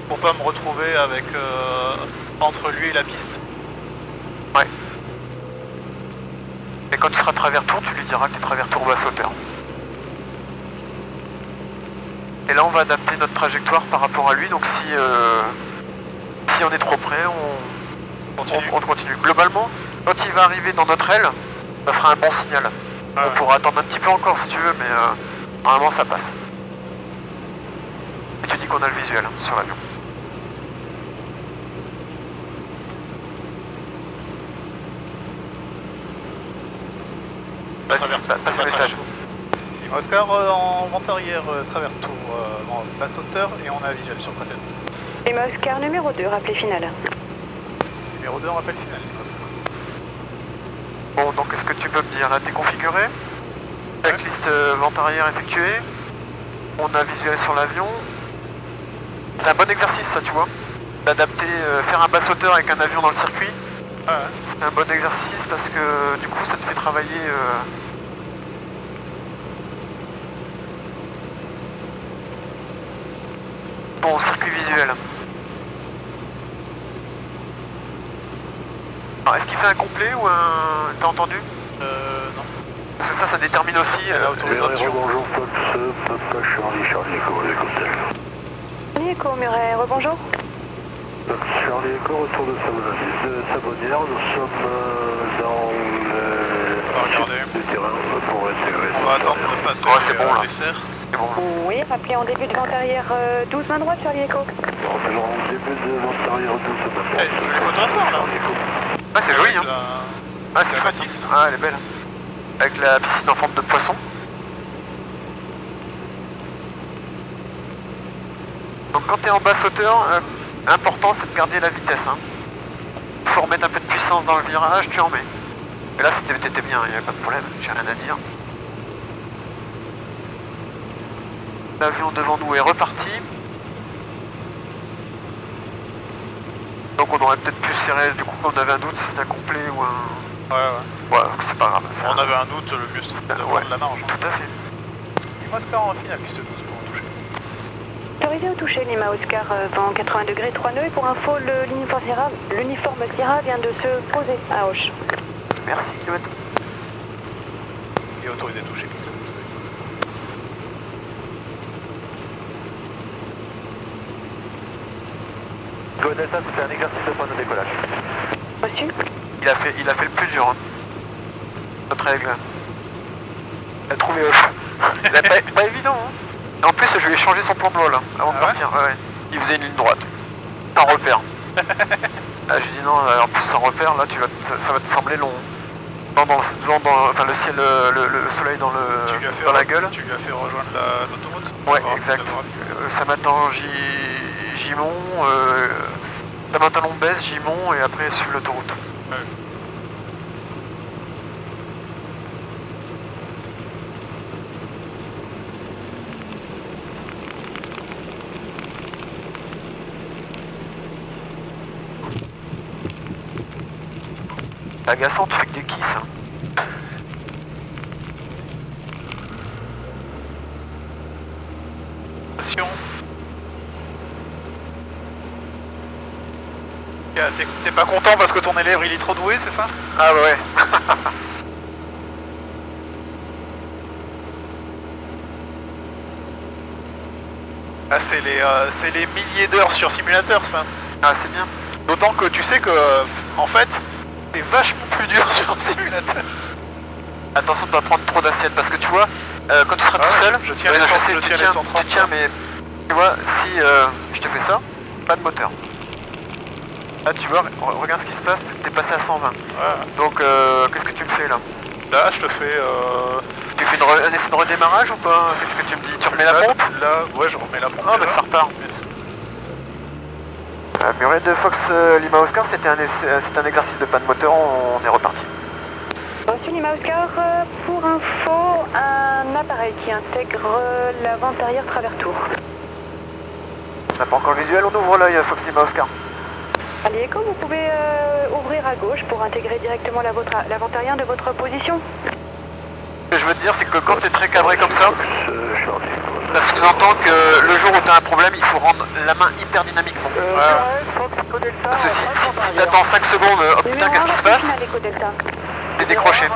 Pour pas me retrouver avec entre lui et la piste. Ouais. Et quand tu seras travers tour, tu lui diras que tu es travers tour basse-hauteur. Et là on va adapter notre trajectoire par rapport à lui, donc si on est trop près, on continue. Globalement, quand il va arriver dans notre aile, ça sera un bon signal. Ah On ouais. pourra attendre un petit peu encore si tu veux, mais normalement ça passe. Et tu dis qu'on a le visuel hein, sur l'avion. Vas-y, passe le message. Lima Oscar en vente arrière, travers tour, en basse hauteur et on a visuel sur le précédent. Lima Oscar numéro 2, rappelez finale. Numéro 2, on rappelle final. Lima Oscar. Bon, donc est-ce que tu peux me dire, là t'es configuré? Checklist vente arrière effectuée. on a visuel sur l'avion. C'est un bon exercice ça, tu vois. D'adapter, faire un basse-hauteur avec un avion dans le circuit. Ouais. C'est un bon exercice parce que du coup ça te fait travailler bon circuit visuel. Alors, est-ce qu'il fait un complet ou un... T'as entendu? Non. Parce que ça détermine aussi l'autorisation. Bonjour Fox, Papa Charlie, Charlie Echo, avec Hôtel. Charlie Echo, Muret, rebonjour. Fox Charlie Echo, retour de Savonnière, nous sommes dans le terrain pour intégrer. On va attendre de passer Ouais, c'est bon, là. les serres. C'est bon. Oui, rappelez en début de vente arrière 12 main droite, Charlie Echo. Alors, au début de votre arrière 12, Eh, je les photographes là. Ah c'est joli hein. Ah c'est sympathique, chouette. ça. Ah elle est belle. Avec la piscine en forme de poisson. Donc quand tu es en basse hauteur, important c'est de garder la vitesse. Hein. Faut remettre un peu de puissance dans le virage, tu en mets. Et là t'étais bien, il n'y a pas de problème, j'ai rien à dire. L'avion devant nous est reparti. Donc on aurait peut-être pu serrer, du coup on avait un doute si c'était un complet ou un... Ouais. Ouais, c'est pas grave. On avait un doute, le mieux c'était de voir de la marge. Tout à fait. Dis-moi ce en finale, piste 12 pour en toucher. Autorisé au toucher, Lima Oscar, vent 80 degrés, 3 nœuds. Et pour info, l'uniforme Sierra vient de se poser à Auch. Merci, Yoann. Et autorisé à toucher, piste 12. Go Delta, c'était un exercice de point de décollage. Reçu. Il a fait le plus dur. Hein. Notre règle. Il a trouvé Auch. pas évident. Hein. Et en plus, je lui ai changé son plan de vol hein, avant de partir. Ouais. Il faisait une ligne droite. Sans repère. J'ai dit non, en plus sans repère, là, ça va te sembler long. Enfin, le ciel, le soleil dans la gueule. Tu lui as fait rejoindre l'autoroute. Ouais, exact. Saint-Martin, Gimont, Saint-Martin-Lombès, Gimont et après suivre l'autoroute. Ouais. C'est agaçant, tu fais que des kisses. Hein. T'es pas content parce que ton élève il est trop doué, c'est ça? Ah ouais. Ah, c'est les milliers d'heures sur simulateur ça. Ah c'est bien. D'autant que tu sais que en fait c'est vachement plus dur sur simulateur. Attention de ne pas prendre trop d'assiettes parce que tu vois, quand tu seras tout seul, je tiens tu tiens mais tu vois, si je te fais ça, pas de moteur. Là tu vois, regarde ce qui se passe, t'es passé à 120. Ouais. Donc qu'est-ce que tu me fais là? Là je te fais Tu fais un essai de redémarrage ou pas? Qu'est-ce que tu me dis? Tu remets la pompe? Là, ouais je remets la pompe. Ah bah ça repart. Muret de Fox Lima Oscar, c'était un exercice de panne moteur, on est reparti. Reçu Lima Oscar, pour info, un appareil qui intègre la vente arrière travers tour. On n'a pas encore le visuel, on ouvre l'œil Fox Lima Oscar. Charlie Echo, vous pouvez ouvrir à gauche pour intégrer directement la vente arrière de votre position. Ce que je veux te dire, c'est que quand tu es très cadré comme ça, ça sous-entend que le jour où tu as un problème, il faut rendre la main hyper dynamiquement. Parce que si tu attends 5 secondes, oh putain, qu'est-ce qui se passe? T'es décroché.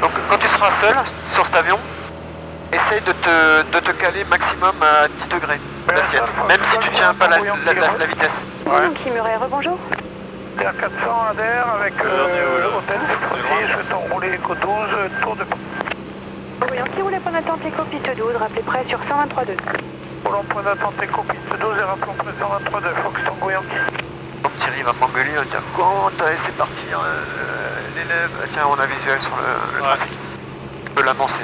Donc quand tu seras seul sur cet avion, essaye de te caler maximum à 10 degrés d'assiette, même si tu tiens pas la vitesse. Ouais. Qui Muret, rebonjour. TR 400 ADR avec hôtel, souhaitons rouler Echo 12, tour de... Qui roule point d'attente Echo piste 12, rappelez prêt sur 123.2. Roulons point d'attente Echo piste 12 et rappelons prêt sur 123.2, Fox Tango Yankee. Donc Thierry va m'engueuler, il va me dire quand t'as laissé partir l'élève. Tiens, on a visuel sur le trafic. Tu peux l'annoncer.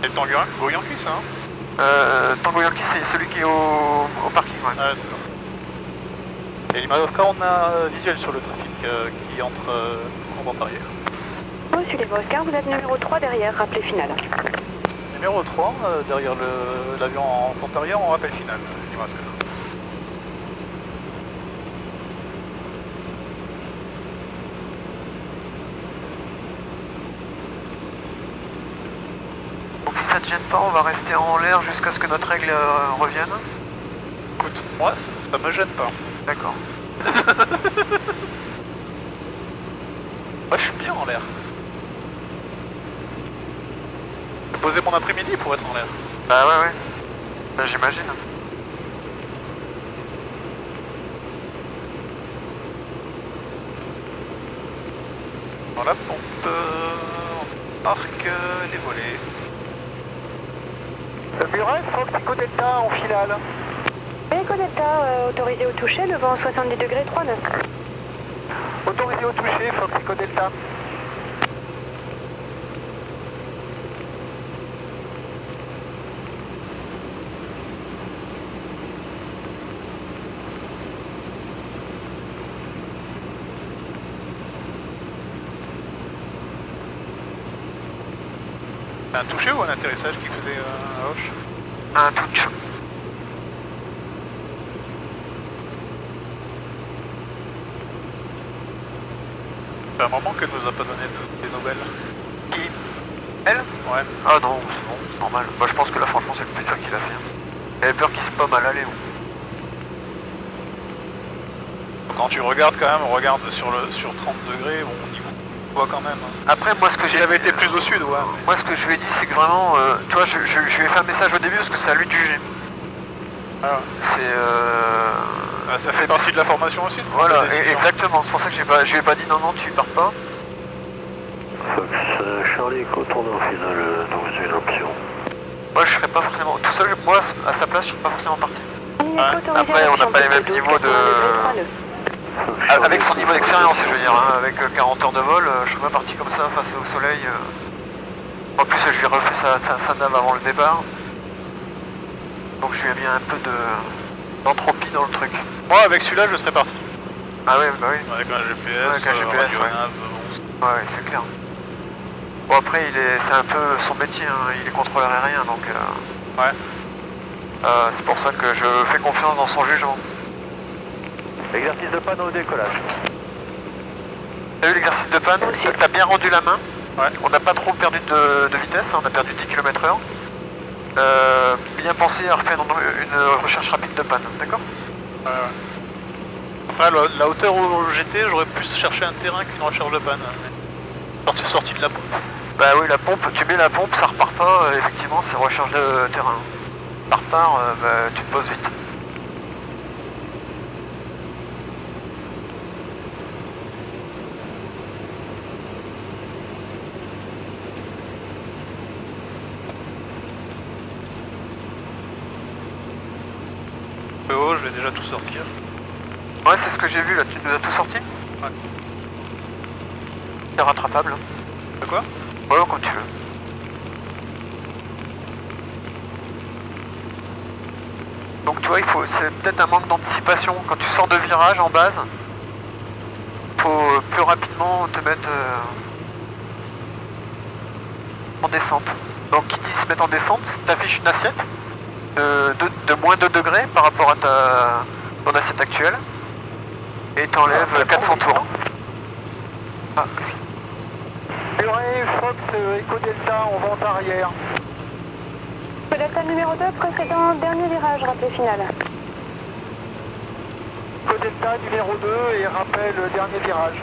C'est le Tango Yankee ça hein? Tango Yankee c'est celui qui est au parking. Ouais. Ah, d'accord. Et Lima Oscar, on a visuel sur le trafic qui entre en vente arrière. Reçu Lima Oscar, vous êtes numéro 3 derrière, rappelez finale. Numéro 3, derrière l'avion en pont arrière, on rappelle final, du Oscar. Donc si ça te gêne pas, on va rester en l'air jusqu'à ce que notre règle revienne. Écoute, moi, ça me gêne pas. D'accord. Moi, je suis bien en l'air. J'ai posé mon après-midi pour être en l'air. Bah ouais. Bah, j'imagine. Voilà, on marque les volets. Muret, Fox Echo Delta en finale. Echo Delta, autorisé au toucher, le vent 70 degrés 3 nœuds. Autorisé au toucher, Fox Echo Delta. Un toucher ou un atterrissage qui faisait à Hoche? Un touch. C'est un moment qu'elle nous a pas donné des nouvelles. Qui? Elle? Ouais. Ah non, c'est bon, c'est normal. Bah je pense que là franchement c'est le plus dur qu'il a fait. Il avait peur qu'il se pomme à l'aller. Quand tu regardes quand même, on regarde sur 30 degrés, bon, on y voit quand même. Après moi ce que S'il j'ai... avait été plus au sud, ouais. Moi ce que je lui ai dit c'est que vraiment, tu vois, je lui ai fait un message au début parce que c'est à lui de juger. Ah. C'est Ça fait partie de la formation aussi. Voilà, exactement, c'est pour ça que je lui ai pas dit non, tu pars pas. Fox Charlie Echo tourne en finale, donc c'est une option. Moi je serais pas forcément, tout seul, moi à sa place je serais pas forcément parti. Après, on n'a pas les mêmes niveaux de... Avec son niveau d'expérience, je veux dire, hein, avec 40 heures de vol, je serais pas parti comme ça face au soleil. En plus je lui ai refait sa nave avant le départ. Donc je lui ai mis un peu d'entropie dans le truc. Moi, avec celui-là, je serais parti. Ah ouais, bah oui. Avec un GPS, Avec un GPS, ouais. nav, Ouais, c'est clair. Bon après, c'est un peu son métier, hein. Il est contrôleur aérien, donc... Ouais. C'est pour ça que je fais confiance dans son jugement. Exercice de panne au décollage. T'as eu l'exercice de panne? T'as bien rendu la main? Ouais. On n'a pas trop perdu de vitesse, on a perdu 10 km/h. Bien penser à refaire une recherche rapide de panne, d'accord? Après, la hauteur où j'étais, j'aurais pu chercher un terrain qu'une recherche de panne. Sortie de la pompe. Bah oui, la pompe, tu mets la pompe, ça repart pas, effectivement, c'est recherche de terrain. Ça repart, bah, tu te poses vite. Je vais déjà tout sortir. Ouais, c'est ce que j'ai vu là, tu nous as tout sorti? Ouais. C'est rattrapable. Hein. De quoi? Ouais, comme tu veux. Donc tu vois, c'est peut-être un manque d'anticipation. Quand tu sors de virage en base, faut plus rapidement te mettre en descente. Donc qui dit se mettre en descente, t'affiches une assiette de moins 2 degrés par rapport à ton assiette actuelle et t'enlèves 400 tours. Ah, qu'est-ce qu'il... Muret, Fox Echo Delta en vente arrière. Delta numéro 2, précédent dernier virage, rappel final. Echo Delta numéro 2 et rappel dernier virage.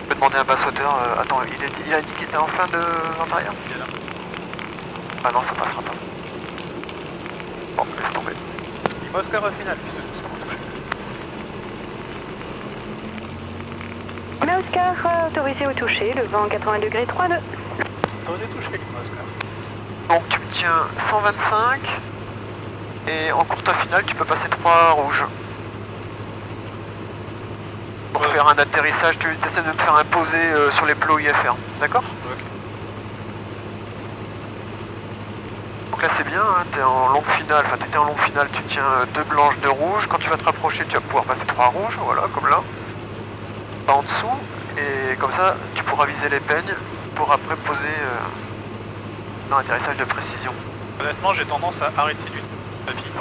Je peux demander à un basse-hauteur, attends, il a dit qu'il était en fin de vente arrière? Il est là. Ah non, ça passera pas. Bon, laisse tomber. Il va Oscar au final, puisque c'est ce qu'on touche. Mais Oscar, autorisé au toucher, le vent 80 degrés 3 nœuds. Autorisé toucher, Oscar. Donc tu me tiens 125 et en courte finale tu peux passer 3 rouges. Pour faire un atterrissage, tu essaies de me faire imposer sur les plots IFR, d'accord? Ok. Donc là c'est bien, hein, t'es en longue finale, enfin t'étais en longue finale, tu tiens 2 blanches, 2 rouges. Quand tu vas te rapprocher, tu vas pouvoir passer 3 rouges, voilà, comme là. Pas en dessous, et comme ça tu pourras viser les peignes pour après poser un atterrissage de précision. Honnêtement, j'ai tendance à arrêter d'utiliser le papier.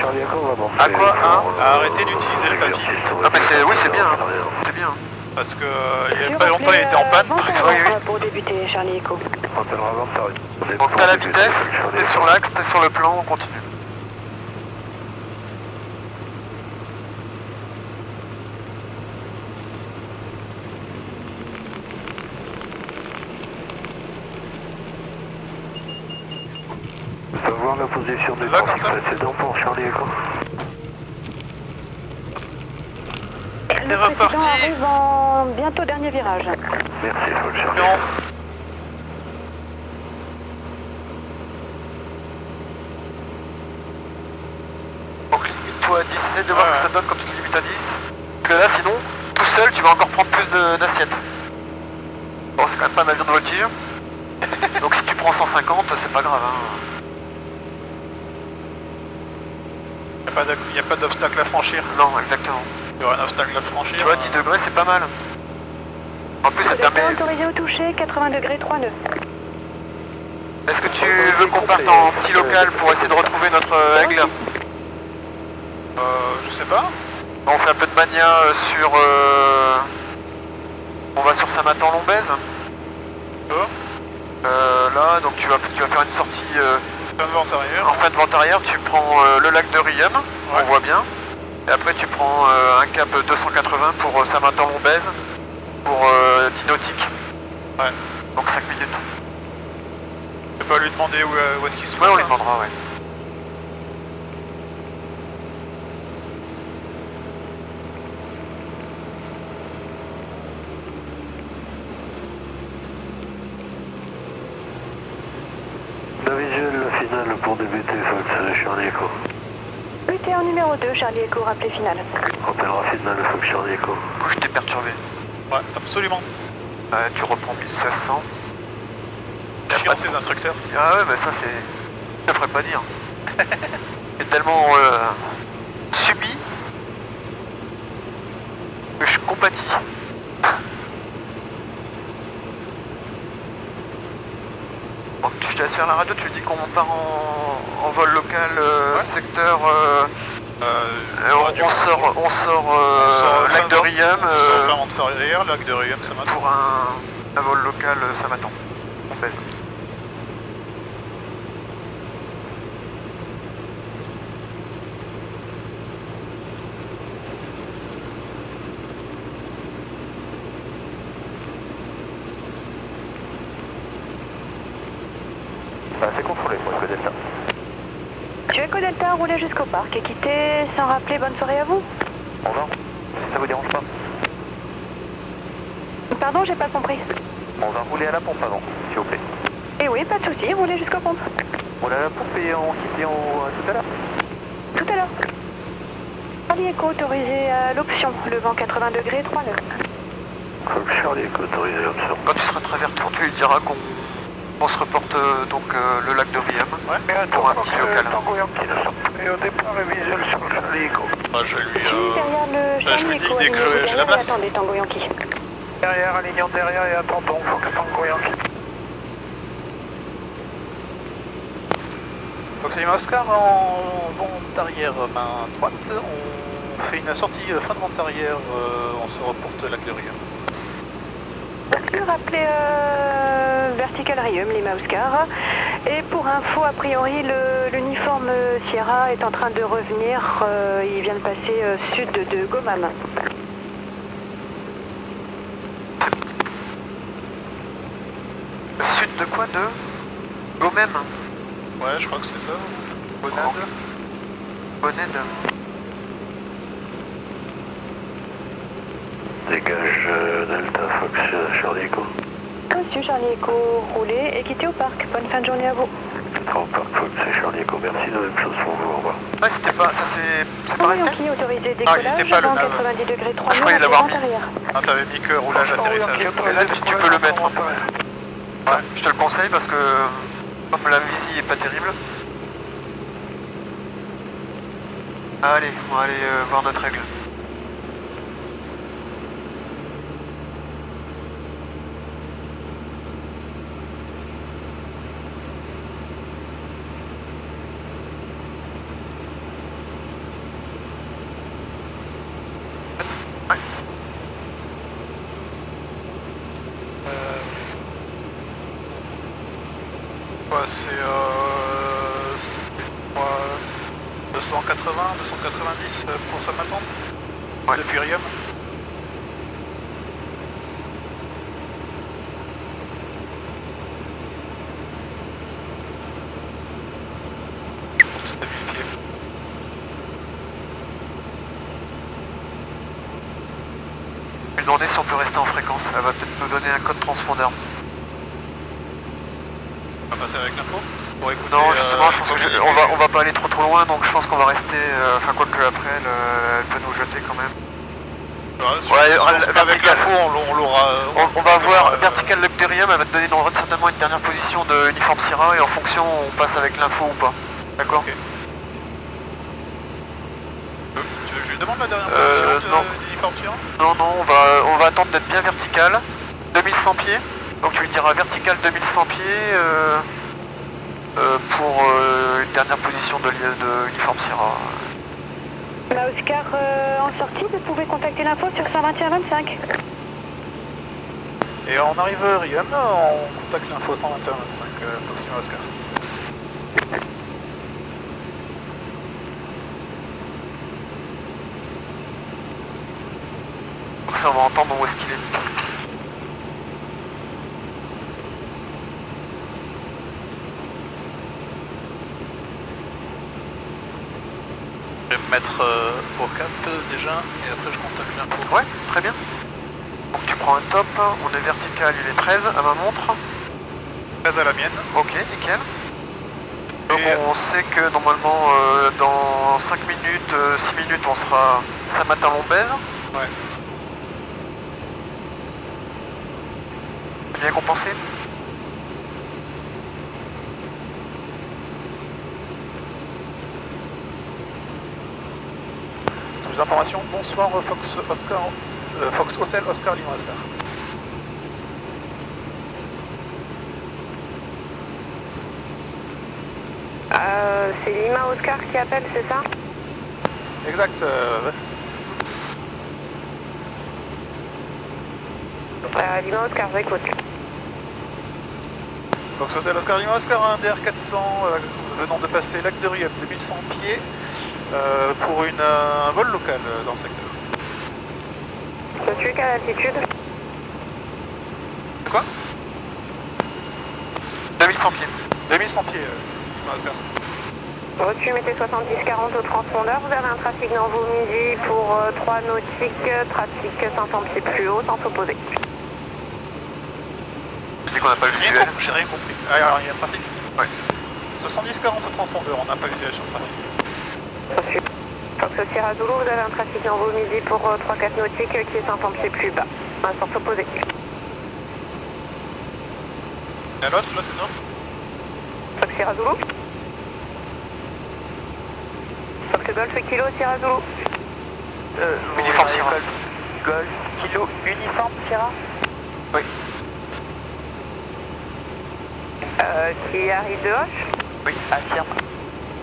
Charlie Echo va avancer. À quoi, hein? À arrêter d'utiliser le papier. Ah mais c'est, oui c'est bien, hein. C'est bien. Parce que il y a pas longtemps, il était en panne. Par exemple. Oui, oui. Pour débuter, Charlie Echo. Rappellera avant ça. Donc t'as la vitesse, t'es sur l'axe, t'es sur le plan, on continue. Savoir la position des Là, comme ça. précédents pour Charlie Echo. C'est Le reparti. président arrive en bientôt dernier virage. Merci, Fox Charlie. Non. Donc limite-toi à 10, essaye de voir ce que ça donne quand tu te limites à 10. Parce que là sinon, tout seul tu vas encore prendre plus d'assiettes. Bon c'est quand même pas un avion de voltige. Donc si tu prends 150, c'est pas grave hein. Il n'y a pas d'obstacle à franchir. Non, exactement. Il y aura un obstacle à franchir. Tu vois, 10 degrés c'est pas mal. En plus ça te Départ permet... autorisé au toucher, 80 degrés 3 nœuds. Est-ce que tu veux qu'on parte en petit local pour essayer de retrouver notre aigle? Je sais pas. On fait un peu de mania sur... On va sur Saint-Matan-Lombez. Là, donc tu vas faire une sortie Fin de vent arrière. en fin de vent arrière, tu prends le lac de Riem, on voit bien. Et après tu prends un cap 280 pour Saint-Matan-Lombez, pour 10 nautiques. Ouais. Donc 5 minutes. Je peux pas lui demander où est-ce qu'il se Ouais, on lui hein. demandera, ouais. La visuelle finale pour débuter, Fox Charlie Echo. UT en numéro 2, Charlie Echo, rappelé final. Rappellera finale, Fox Charlie Echo. Du coup je t'ai perturbé. Ouais, absolument. Tu reprends 1600. Chiant ces instructeurs. Ah ouais, bah ça c'est... Je ne ferais pas dire. C'est tellement subi que je compatis. Bon, je te laisse faire la radio, tu dis qu'on part en vol local, secteur... on sort lac de Riem Fin de arrière, lac de Riem, ça m'a pour un vol local, ça m'attend. On pèse. C'est contrôlé, moi, Echo Delta. Tu Echo Delta, roulez jusqu'au parc et quittez sans rappeler bonne soirée à vous. Au revoir, si ça vous dérange pas. Pardon, j'ai pas compris. On va rouler à la pompe avant, s'il vous plaît. Eh oui, pas de souci, roulez jusqu'au pompe. Rouler à la pompe et on quitte tout à l'heure. Tout à l'heure. Charlie Echo autorisé à l'option, le vent 80 degrés 3 nœuds. Fox Charlie Echo autorisé l'option. Quand tu seras à travers tour, tu lui diras qu'on se reporte donc le lac de Riem pour un petit local. Et au départ, le visuel sur le Charlie Echo. je lui... Derrière le je Charlie lui dis Echo, dès que alignez-vous j'ai la derrière et place. attendez Tango Yankee. Derrière, alignant derrière et attendons, Fox Tango Yankee. Donc c'est Oscar en vente arrière main droite. On fait une sortie fin de vente arrière, on se reporte lac de Riem. Rappelez Vertical Riem, Lima Oscar. Et pour info, a priori, l'uniforme Sierra est en train de revenir. Il vient de passer sud de Gomam. Sud de quoi? De Gomem? Ouais, je crois que c'est ça. Bonade. Bonade. Dégage Delta Fox Charlie Echo. Monsieur Charlie Echo, roulez et quittez au parc. Bonne fin de journée à vous. Au parc Fox Charlie Echo, merci, la même chose pour vous, au revoir. Ouais, c'était pas... ça c'est pas Tango resté? Yankee autorisé il décollage, était pas le vent même. 90 degrés 3 je croyais l'avoir mis. arrière. Ah, t'avais mis que roulage atterrissage. Et là tu peux le mettre. Ça, je te le conseille parce que comme la visi est pas terrible. Allez, on va aller voir notre aigle. Ouais, c'est quoi, 280, 290 pour ce matin. Ouais. Depuis Riom. Pour 2000 pieds. Je vais lui demander si on peut rester en fréquence. Elle va peut-être nous donner un code transpondeur. On va passer avec l'info pour écouter. Non, justement, je pense qu'on va pas aller trop loin, donc je pense qu'on va rester. Enfin, quoi que après, elle peut nous jeter quand même. Avec l'info, on l'aura. On va voir Vertical Lucterium, elle va te donner certainement une dernière position de Uniform Sierra et en fonction, on passe avec l'info ou pas. D'accord. Okay. Tu veux que je lui demande la dernière position de l'uniforme Sierra? Non, on va attendre d'être bien vertical. 2100 pieds. Donc tu lui diras vertical 2100 pieds pour une dernière position de Uniform Sierra. Oscar, en sortie, vous pouvez contacter l'info sur 121-25. Et on arrive à Riom, on contacte l'info 121-25, Proxima Oscar. Donc ça, on va entendre où est-ce qu'il est. Je vais me mettre au cap déjà, et après je contacte l'info. Ouais, très bien. Donc tu prends un top, on est vertical, il est 13 à ma montre. 13 à la mienne. Ok, nickel. Donc on sait que normalement dans 5 minutes, 6 minutes on sera Saint-Martin-Lombez. Ouais. Bien compensé. Plus d'informations. Bonsoir Fox Oscar, Fox Hotel Oscar Lima Oscar. C'est Lima Oscar qui appelle, c'est ça? Exact. Lima Oscar, j'écoute. Fox Hotel Oscar Lima Oscar, un DR400 venant de passer lac de Riom, 2100 pieds pour un vol local dans le secteur. Je suis quelle altitude? Quoi? 2100 pieds. 2100 pieds, Lima Oscar. Reçu, mettez 70-40 au transpondeur. Vous avez un trafic dans vos midi pour 3 nautiques, trafic 500 pieds plus haut, sans s'opposer. Je dis qu'on n'a pas le visuel. J'ai rien compris. Alors, il y a un trafic. Ouais. 70-40 au transpondeur, on n'a pas visuel sur le trafic. Reçu. Fox Sierra Zulu, vous avez un trafic dans vos midi pour 3-4 nautiques qui est 500 pieds plus bas, sans s'opposer. Et l'autre, là, c'est ça? Fox Sierra Zulu. Fox Golf Kilo Sierra Zulu. Uniforme Sierra. Golf Kilo Uniforme Sierra. Oui. Qui arrive de Hoche? Oui. Affirme.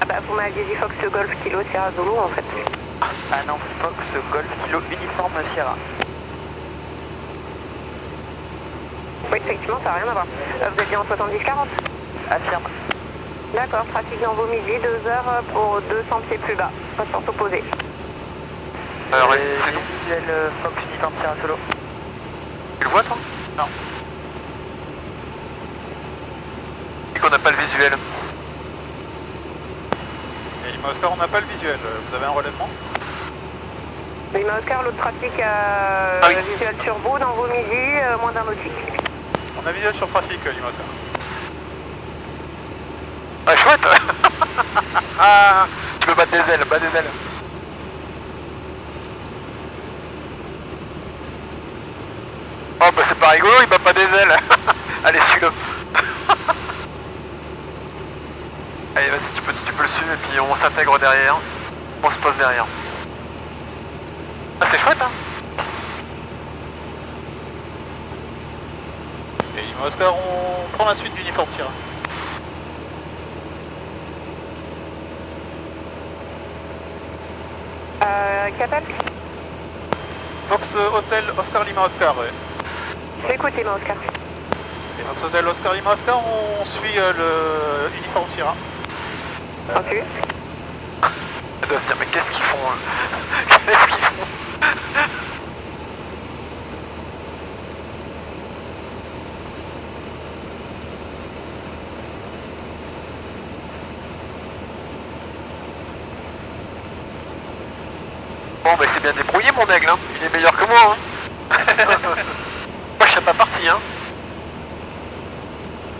Ah bah vous m'aviez dit Fox Golf Kilo Sierra Zulu en fait. Ah non, Fox Golf Kilo Uniforme Sierra. Oui, effectivement, ça n'a rien à voir. Vous êtes bien en 70-40? Affirme. D'accord, trafic dans vos midi, 2 heures pour 200 pieds plus bas, pas sans s'opposer. Alors, c'est nous. Visuel Fox Uniforme Sierra Solo. Tu le vois, toi? Non. Et qu'on n'a pas le visuel. Et Lima Oscar, on n'a pas le visuel. Vous avez un relèvement? Lima Oscar, l'autre trafic visuel turbo dans vos midi, moins d'un nautique. On a visuel sur trafic, Lima Oscar. Ah, chouette. Ah, tu peux battre des ailes, bats des ailes. Oh bah c'est pas rigolo, il bat pas des ailes. Allez, suis-le. Allez, vas-y, tu peux le suivre et puis on s'intègre derrière. On se pose derrière. Ah, c'est chouette, hein. Et Lima Oscar, on prend la suite d'Uniforme Sierra. Qui appelle? Fox Hotel Oscar Lima Oscar, ouais. J'écoute Lima Oscar. Fox Hotel Oscar Lima Oscar, on suit le uniforme Sierra. Entendu. Je dois se dire, mais qu'est-ce qu'ils font Qu'est-ce qu'ils font? Bon, bah c'est bien débrouillé mon aigle, hein. Il est meilleur que moi. Hein. Moi je serais pas parti. Hein.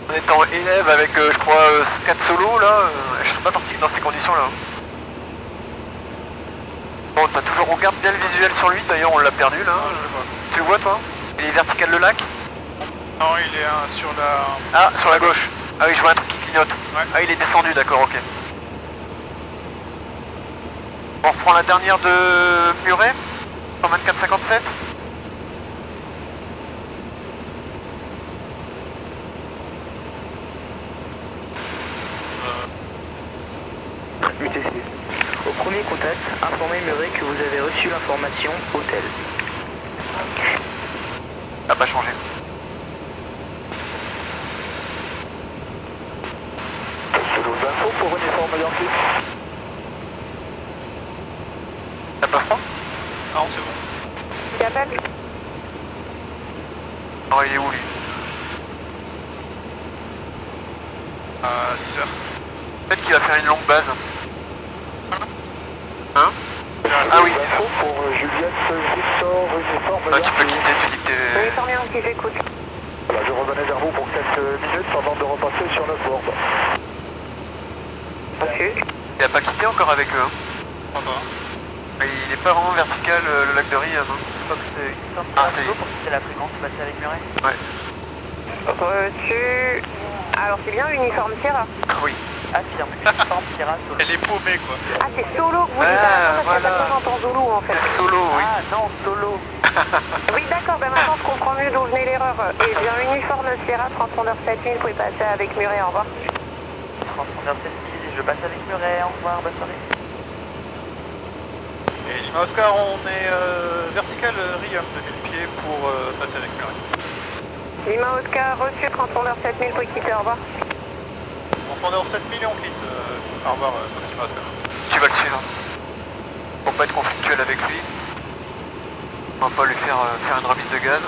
En étant élève avec, je crois, 4 solos, là, je serais pas parti dans ces conditions-là. Bon, t'as toujours, on garde bien le visuel sur lui, d'ailleurs on l'a perdu là. Ah, je le vois. Tu le vois toi? Il est vertical le lac? Non, il est sur la... Ah, sur la gauche. Ah oui, je vois un truc qui clignote. Ouais. Ah, il est descendu, d'accord, ok. On reprend la dernière de Muret, 124-57. UTC. Au premier contact, informez Murray que vous avez reçu l'information hôtel. Ça n'a pas changé. Selon infos pour uniforme Yankee. T'as pas froid? Non, c'est bon. Qui appelle? Non, il est où lui? À 10h. Peut-être qu'il va faire une longue base. Hein? Ah oui. Info pour Juliette Victor uniforme Ah, tu peux Yankee. quitter, tu dis que t'es... Uniforme Yankee, j'écoute. Voilà, je revenais vers vous pour quelques minutes avant de repasser sur notre board. Reçu. Il a pas quitté encore avec eux. Hein. Au revoir. Il est pas vraiment vertical le lac de Riam. Hein. Ah, c'est... C'est la fréquence passée avec Murray. Ouais. Reçu. Alors c'est bien uniforme Sierra. Oui. Affirme, uniforme Sierra solo. Elle est paumée, quoi. Ah c'est solo que vous dites, Ah, parce que voilà. j'entends Zulu en fait. C'est solo, oui. Ah non, solo. Oui d'accord, ben maintenant je comprends mieux d'où venait l'erreur. Et bien uniforme Sierra, transpondeur 7000, vous pouvez passer avec Murray, au revoir. Transpondeur 7000, je passe avec Murray, au revoir, bonne soirée. Et Lima Oscar, on est vertical Riam de 1000 pieds pour passer avec Murray. Lima Oscar, reçu, transpondeur 7000, vous pouvez quitter, au revoir. Transpondeur 7000 et on quitte. Au revoir, Fox Lima Oscar. Tu vas le suivre. Pour pas être conflictuel avec lui. On va pas lui faire une remise de gaz.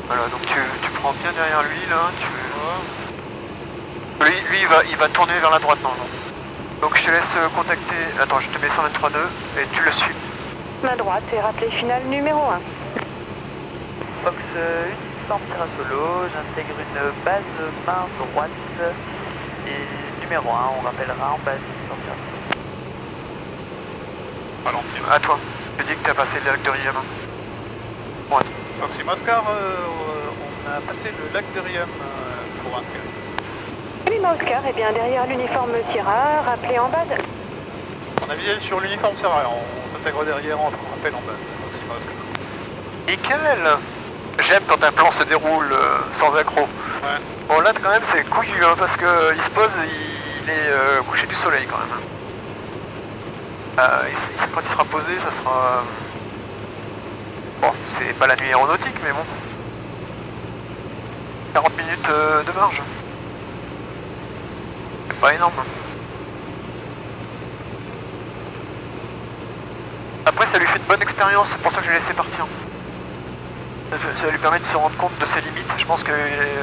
Voilà, donc tu prends bien derrière lui là. Lui il va tourner vers la droite normalement. Donc je te laisse contacter. Attends, je te mets 123.2 et tu le suis. Ma droite et rappelé final numéro 1. Fox uniforme Sierra solo, j'intègre une base main droite et numéro 1, on rappellera en base uniforme Sierra solo. Ralentir. À toi. Je te dis que tu as passé le lac de Riam. Ouais. Fox Lima Oscar, on a passé le lac de Riam pour un tir. Lima Oscar est bien derrière l'uniforme Sierra, rappelé en base. On a visé sur l'uniforme Sierra, on s'intègre derrière, on rappelle en base. Fox Lima Oscar. Nickel. J'aime quand un plan se déroule sans accro. Ouais. Bon là quand même c'est couillu hein, parce que il se pose, il est couché du soleil quand même. Quand il sera posé, ça sera... Bon, c'est pas la nuit aéronautique, mais bon. 40 minutes de marge. C'est pas énorme. Après, ça lui fait une bonne expérience, c'est pour ça que je l'ai laissé partir. Ça lui permet de se rendre compte de ses limites. Je pense que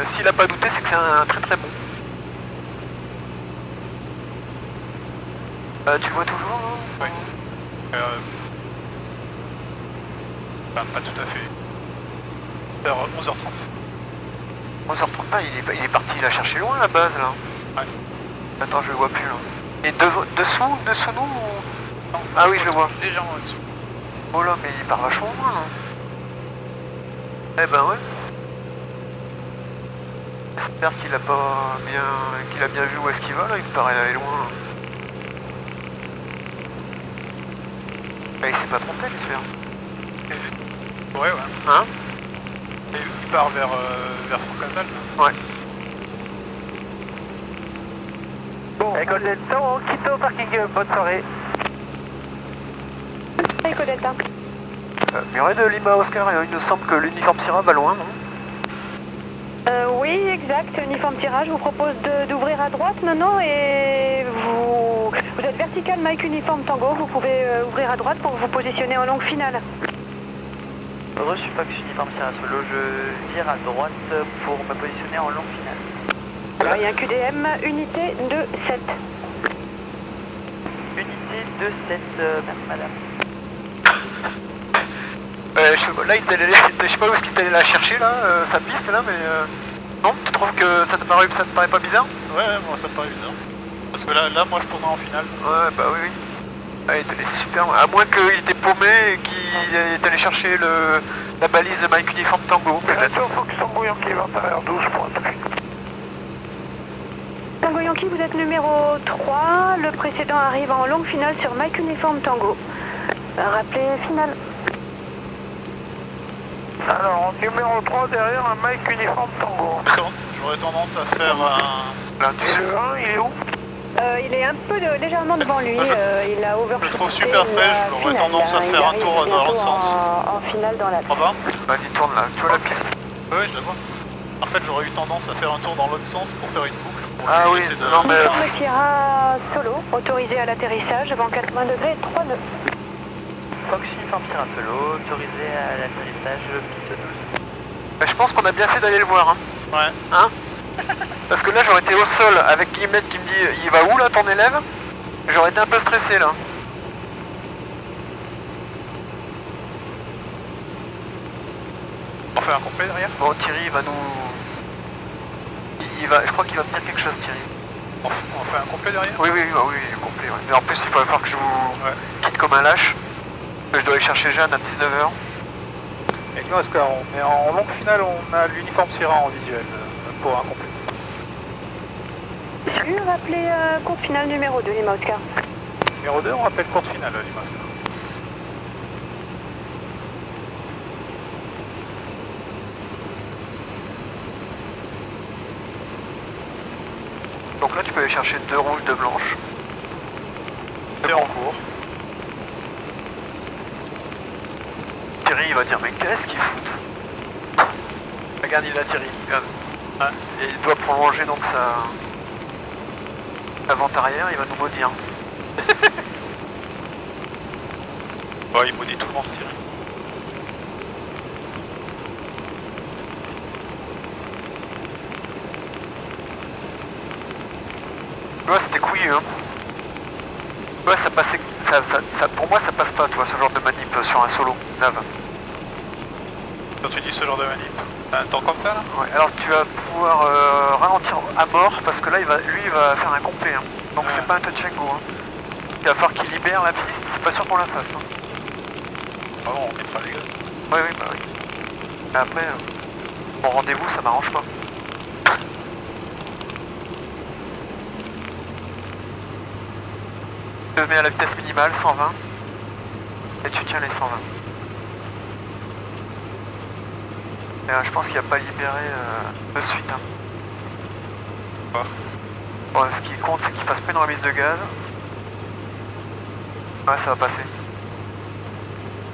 s'il a pas douté, c'est que c'est un très très bon. Tu le vois toujours hein? Oui. Enfin, pas tout à fait. Vers 11h30. 11h30, il est parti, il a cherché loin la base là. Ouais. Attends, je le vois plus là. Et dessous nous ou... Non, Ah oui, je le vois. Légèrement au-dessus. Oh là, mais il part vachement loin là. Eh ben ouais. J'espère qu'il a pas bien... qu'il a bien vu où est-ce qu'il va là, il me paraît aller loin. Bah, il s'est pas trompé, j'espère. Ouais, ouais. Hein? Et il part vers Francazal. Ouais. Bon, École Delta, on quitte au parking, bonne soirée. Éco Delta. Muret de Lima Oscar, il nous semble que l'uniforme Sierra va loin, non? Oui, exact. Uniforme tirage, je vous propose d'ouvrir à droite maintenant et vous êtes vertical Mike Uniforme Tango, vous pouvez ouvrir à droite pour vous positionner en longue finale. Reçu Fox Uniforme Sierra Solo, je vire à droite pour me positionner en longue finale. Alors il y a un QDM, unité 2-7. Unité 2-7, merci madame. Là, je sais pas où est-ce qu'il t'allait la chercher, là, sa piste, là, mais... Non, tu trouves que ça te paraît pas bizarre? Ouais, moi ça me paraît bizarre. Parce que là moi je tourne en finale. Ouais, bah oui, oui. Ah, il est allé super loin. À moins qu'il était paumé et qu'il est allé chercher la balise de Mike Uniforme Tango, peut-être. Fox Tango Yankee 21h12 pour appui. Tango Yankee, vous êtes numéro 3, le précédent arrive en longue finale sur Mike Uniforme Tango. Rappelez finale. Alors, numéro 3 derrière un Mike Uniforme Tango. J'aurais tendance à faire un... Là, Et le 1, il est où? Il est un peu légèrement devant lui, il a overshooté. Je le trouve super frais, j'aurais tendance à faire un tour dans l'autre sens. En finale dans la... Au revoir. vas-y, tourne là. Tu vois la piste? Ouais, je la vois. En fait, j'aurais eu tendance à faire un tour dans l'autre sens pour faire une boucle. Pour Ah lui oui, laisser de... non mais... Uniforme Sierra Solo, autorisé à l'atterrissage, vent 80 degrés, 3 nœuds. Fox Uniforme Sierra Solo, autorisé à l'atterrissage piste 12. Je pense qu'on a bien fait d'aller le voir, hein. Ouais. Hein? Parce que là, j'aurais été au sol avec Guillemette qui me dit « Il va où, là, ton élève ?» J'aurais été un peu stressé, là. On fait un complet derrière. Bon, Thierry va nous... Je crois qu'il va me dire quelque chose, Thierry. On fait un complet derrière. Oui, complet, ouais. Mais en plus, il va falloir que je vous Ouais. quitte comme un lâche. Je dois aller chercher Jeanne à 19h. Et nous, Oscar, on est en longue finale, on a l'uniforme Sierra en visuel pour un complet. Salut, rappelez compte final numéro 2, Lima Oscar. Numéro 2, on rappelle courte finale, Lima Oscar. Donc là, tu peux aller chercher 2 rouges, 2 blanches. C'est en cours. Thierry, il va dire, mais qu'est-ce qu'il fout? Regarde, il a Thierry. Regarde. Ouais. Et il doit prolonger donc sa vente arrière, il va nous maudire. Ouais, il maudit tout le monde, Thierry. Ouais, c'était couillu, hein. Ouais, ça passait... pour moi, ça passe pas, toi, ce genre de manip sur un solo, Nav. Quand tu dis ce genre de manip, un temps comme ça, là? Ouais, alors tu vas pouvoir ralentir à mort, parce que là, lui, il va faire un complet, hein. Donc Ouais. c'est pas un touch and go, hein. Il va falloir qu'il libère la piste, c'est pas sûr qu'on la fasse, hein. Ah bon, on mettra les gars. Ouais, oui, bah oui. Mais après, mon rendez-vous, ça m'arrange pas. Je te mets à la vitesse minimale, 120. Et tu tiens les 120. Et je pense qu'il n'y a pas libéré de suite. Hein. Bon, ce qui compte, c'est qu'il fasse pas une remise de gaz. Ouais, ça va passer.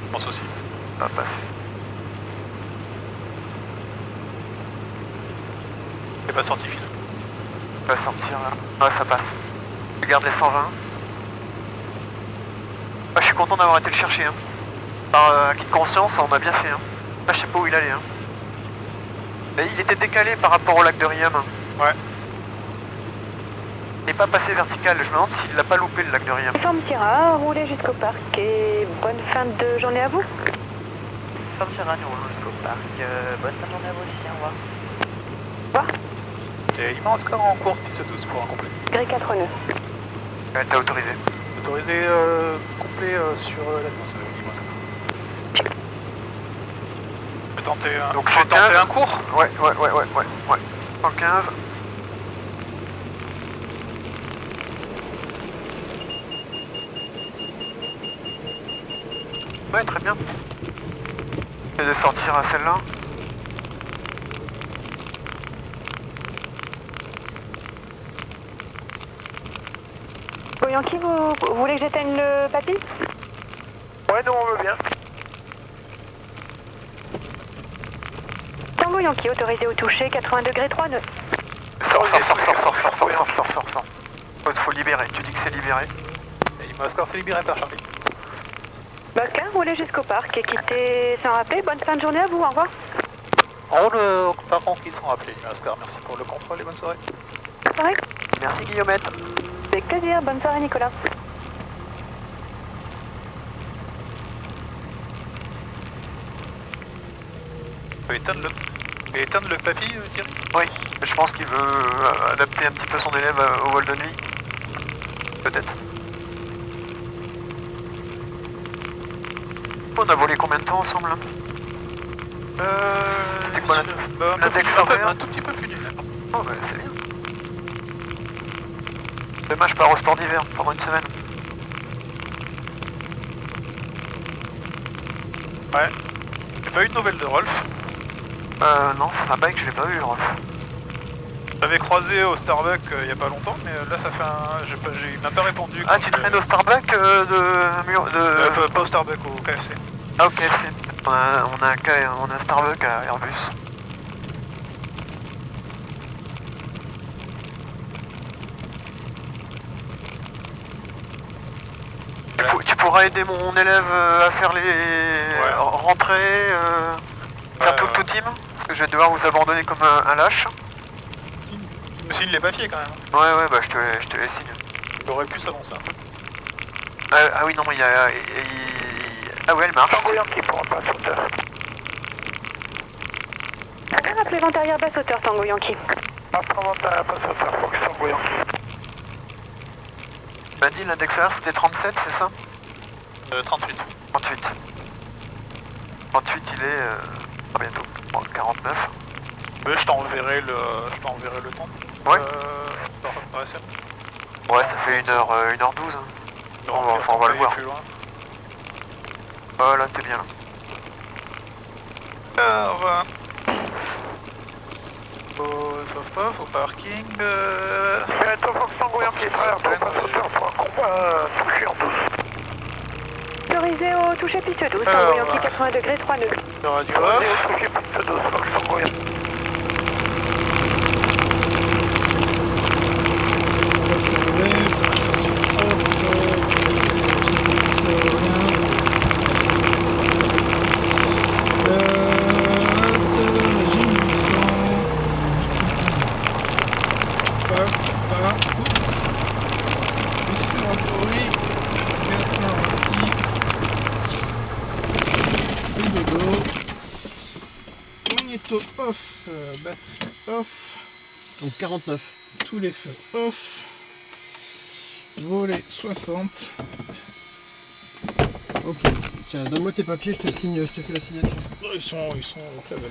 Je pense aussi. Ça va passer. C'est pas sorti, Phil. Il va sortir là. Ouais, ça passe. Regarde les 120. Ah, je suis content d'avoir été le chercher. Hein. Par acquis de conscience, on a bien fait. Hein. Là, je sais pas où il allait. Hein. Mais il était décalé par rapport au lac de Riam. Ouais. Il n'est pas passé vertical. Je me demande s'il l'a pas loupé le lac de Riam. Uniforme Sierra, roulez jusqu'au parc et bonne fin de journée à vous. Uniforme Sierra, nous roulons jusqu'au parc. Bonne fin de journée à vous aussi, au revoir. Au revoir. Et il manque encore en course piste 12 pour un complet. Gré 4 nœuds. Elle t'a autorisé. Autorisé complet sur l'atmosphère. Dis-moi ça. Je vais tenter un, Donc je vais 115. tenter un cours. Ouais. 115. Ouais, très bien. Et de sortir à celle-là. Yankee, vous voulez que j'éteigne le papy? Ouais, nous on veut bien. Tango Tango Yankee, autorisé au toucher, 80 degrés 3 nœuds. Sors. Faut libérer, tu dis que c'est libéré. Et Oscar s'est libéré par Charlie. Oscar, roulez jusqu'au parc et quittez sans rappeler. Bonne fin de journée à vous, au revoir. On roule par contre qu'ils sont appelés, Oscar. Merci pour le contrôle et bonne soirée. Bonne soirée. Merci Guillaumette. Avec plaisir, bonne soirée Nicolas. On peut éteindre le papy, Thierry? Oui, je pense qu'il veut adapter un petit peu son élève au vol de nuit. Peut-être. On a volé combien de temps ensemble hein? C'était quoi l'index horaire? Un tout petit peu plus d'une heure. Oh bah c'est bien. Demain je pars au sport d'hiver pendant une semaine. Ouais. J'ai pas eu de nouvelles de Rolf. Non, c'est un bike, je l'ai pas vu, Rolf. Je l'avais croisé au Starbucks il y a pas longtemps, mais là ça fait un... il m'a pas répondu. Ah, tu traînes au Starbucks pas au Starbucks, au KFC. Ah, au KFC. On a un Starbucks à Airbus. Tu pourras aider mon élève à faire les rentrées, faire tout le team, parce que je vais devoir vous abandonner comme un lâche. Tu me signes les papiers quand même. Ouais, bah je te les signe. J'aurais pu s'avancer un peu. Ah oui, non, mais il y a... Ah ouais, elle marche. Tango Yankee pour un passe hauteur. Rappelez vente arrière basse hauteur Tango Yankee. Après vente arrière basse hauteur, Fox Tango Yankee. Tu m'as dit l'index horaire c'était 37, c'est ça? 38. 38. 38, il est... bientôt. Bon, 49. Mais je t'enverrai le temps. Ouais. Par SM. Ouais, ça fait 1h12. On va le voir. Plus loin. Oh là, t'es bien là. On va... Au parking... Bientôt Fox Tango Yankee, traverse pour passe hauteur pour un combat touché en 12. Autorisé au toucher piste 12, Tango Yankee, 80 degrés 3 nœuds. Le radio Autorisé off. au touché piste 12, Fox Tango Yankee. Magnéto off, batterie off, Donc 49. tous les feux off, volet 60. Ok. Tiens, donne-moi tes papiers, je te fais la signature. Ils sont au club.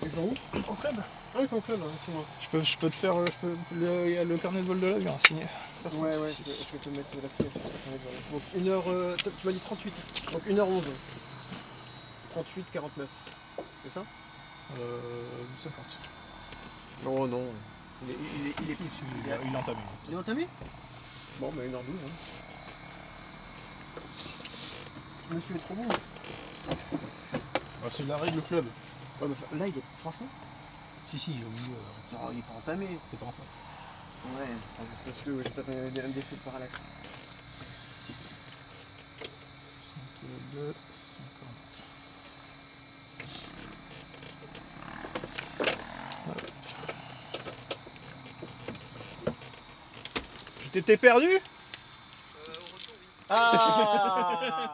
Ils sont où? Au club. Ah, ils sont au club, hein, c'est moi. Je peux te faire, il y a le carnet de vol de l'avion à signer. Ouais, je vais te mettre la signature. Donc 1h, tu m'as dit 38. Donc 1h11. 38, 49. C'est ça? 50. Oh non. Il est entamé. Il est entamé? Bon, bah 1h12. Hein. Monsieur est trop bon. C'est de la règle du club. Ouais, mais là, il est franchement. Si, il est au milieu. Non, il est pas entamé. T'es pas en face. Ouais, parce que j'ai peut-être un défaut de parallaxe. 52, 50. Je t'étais perdu? Ah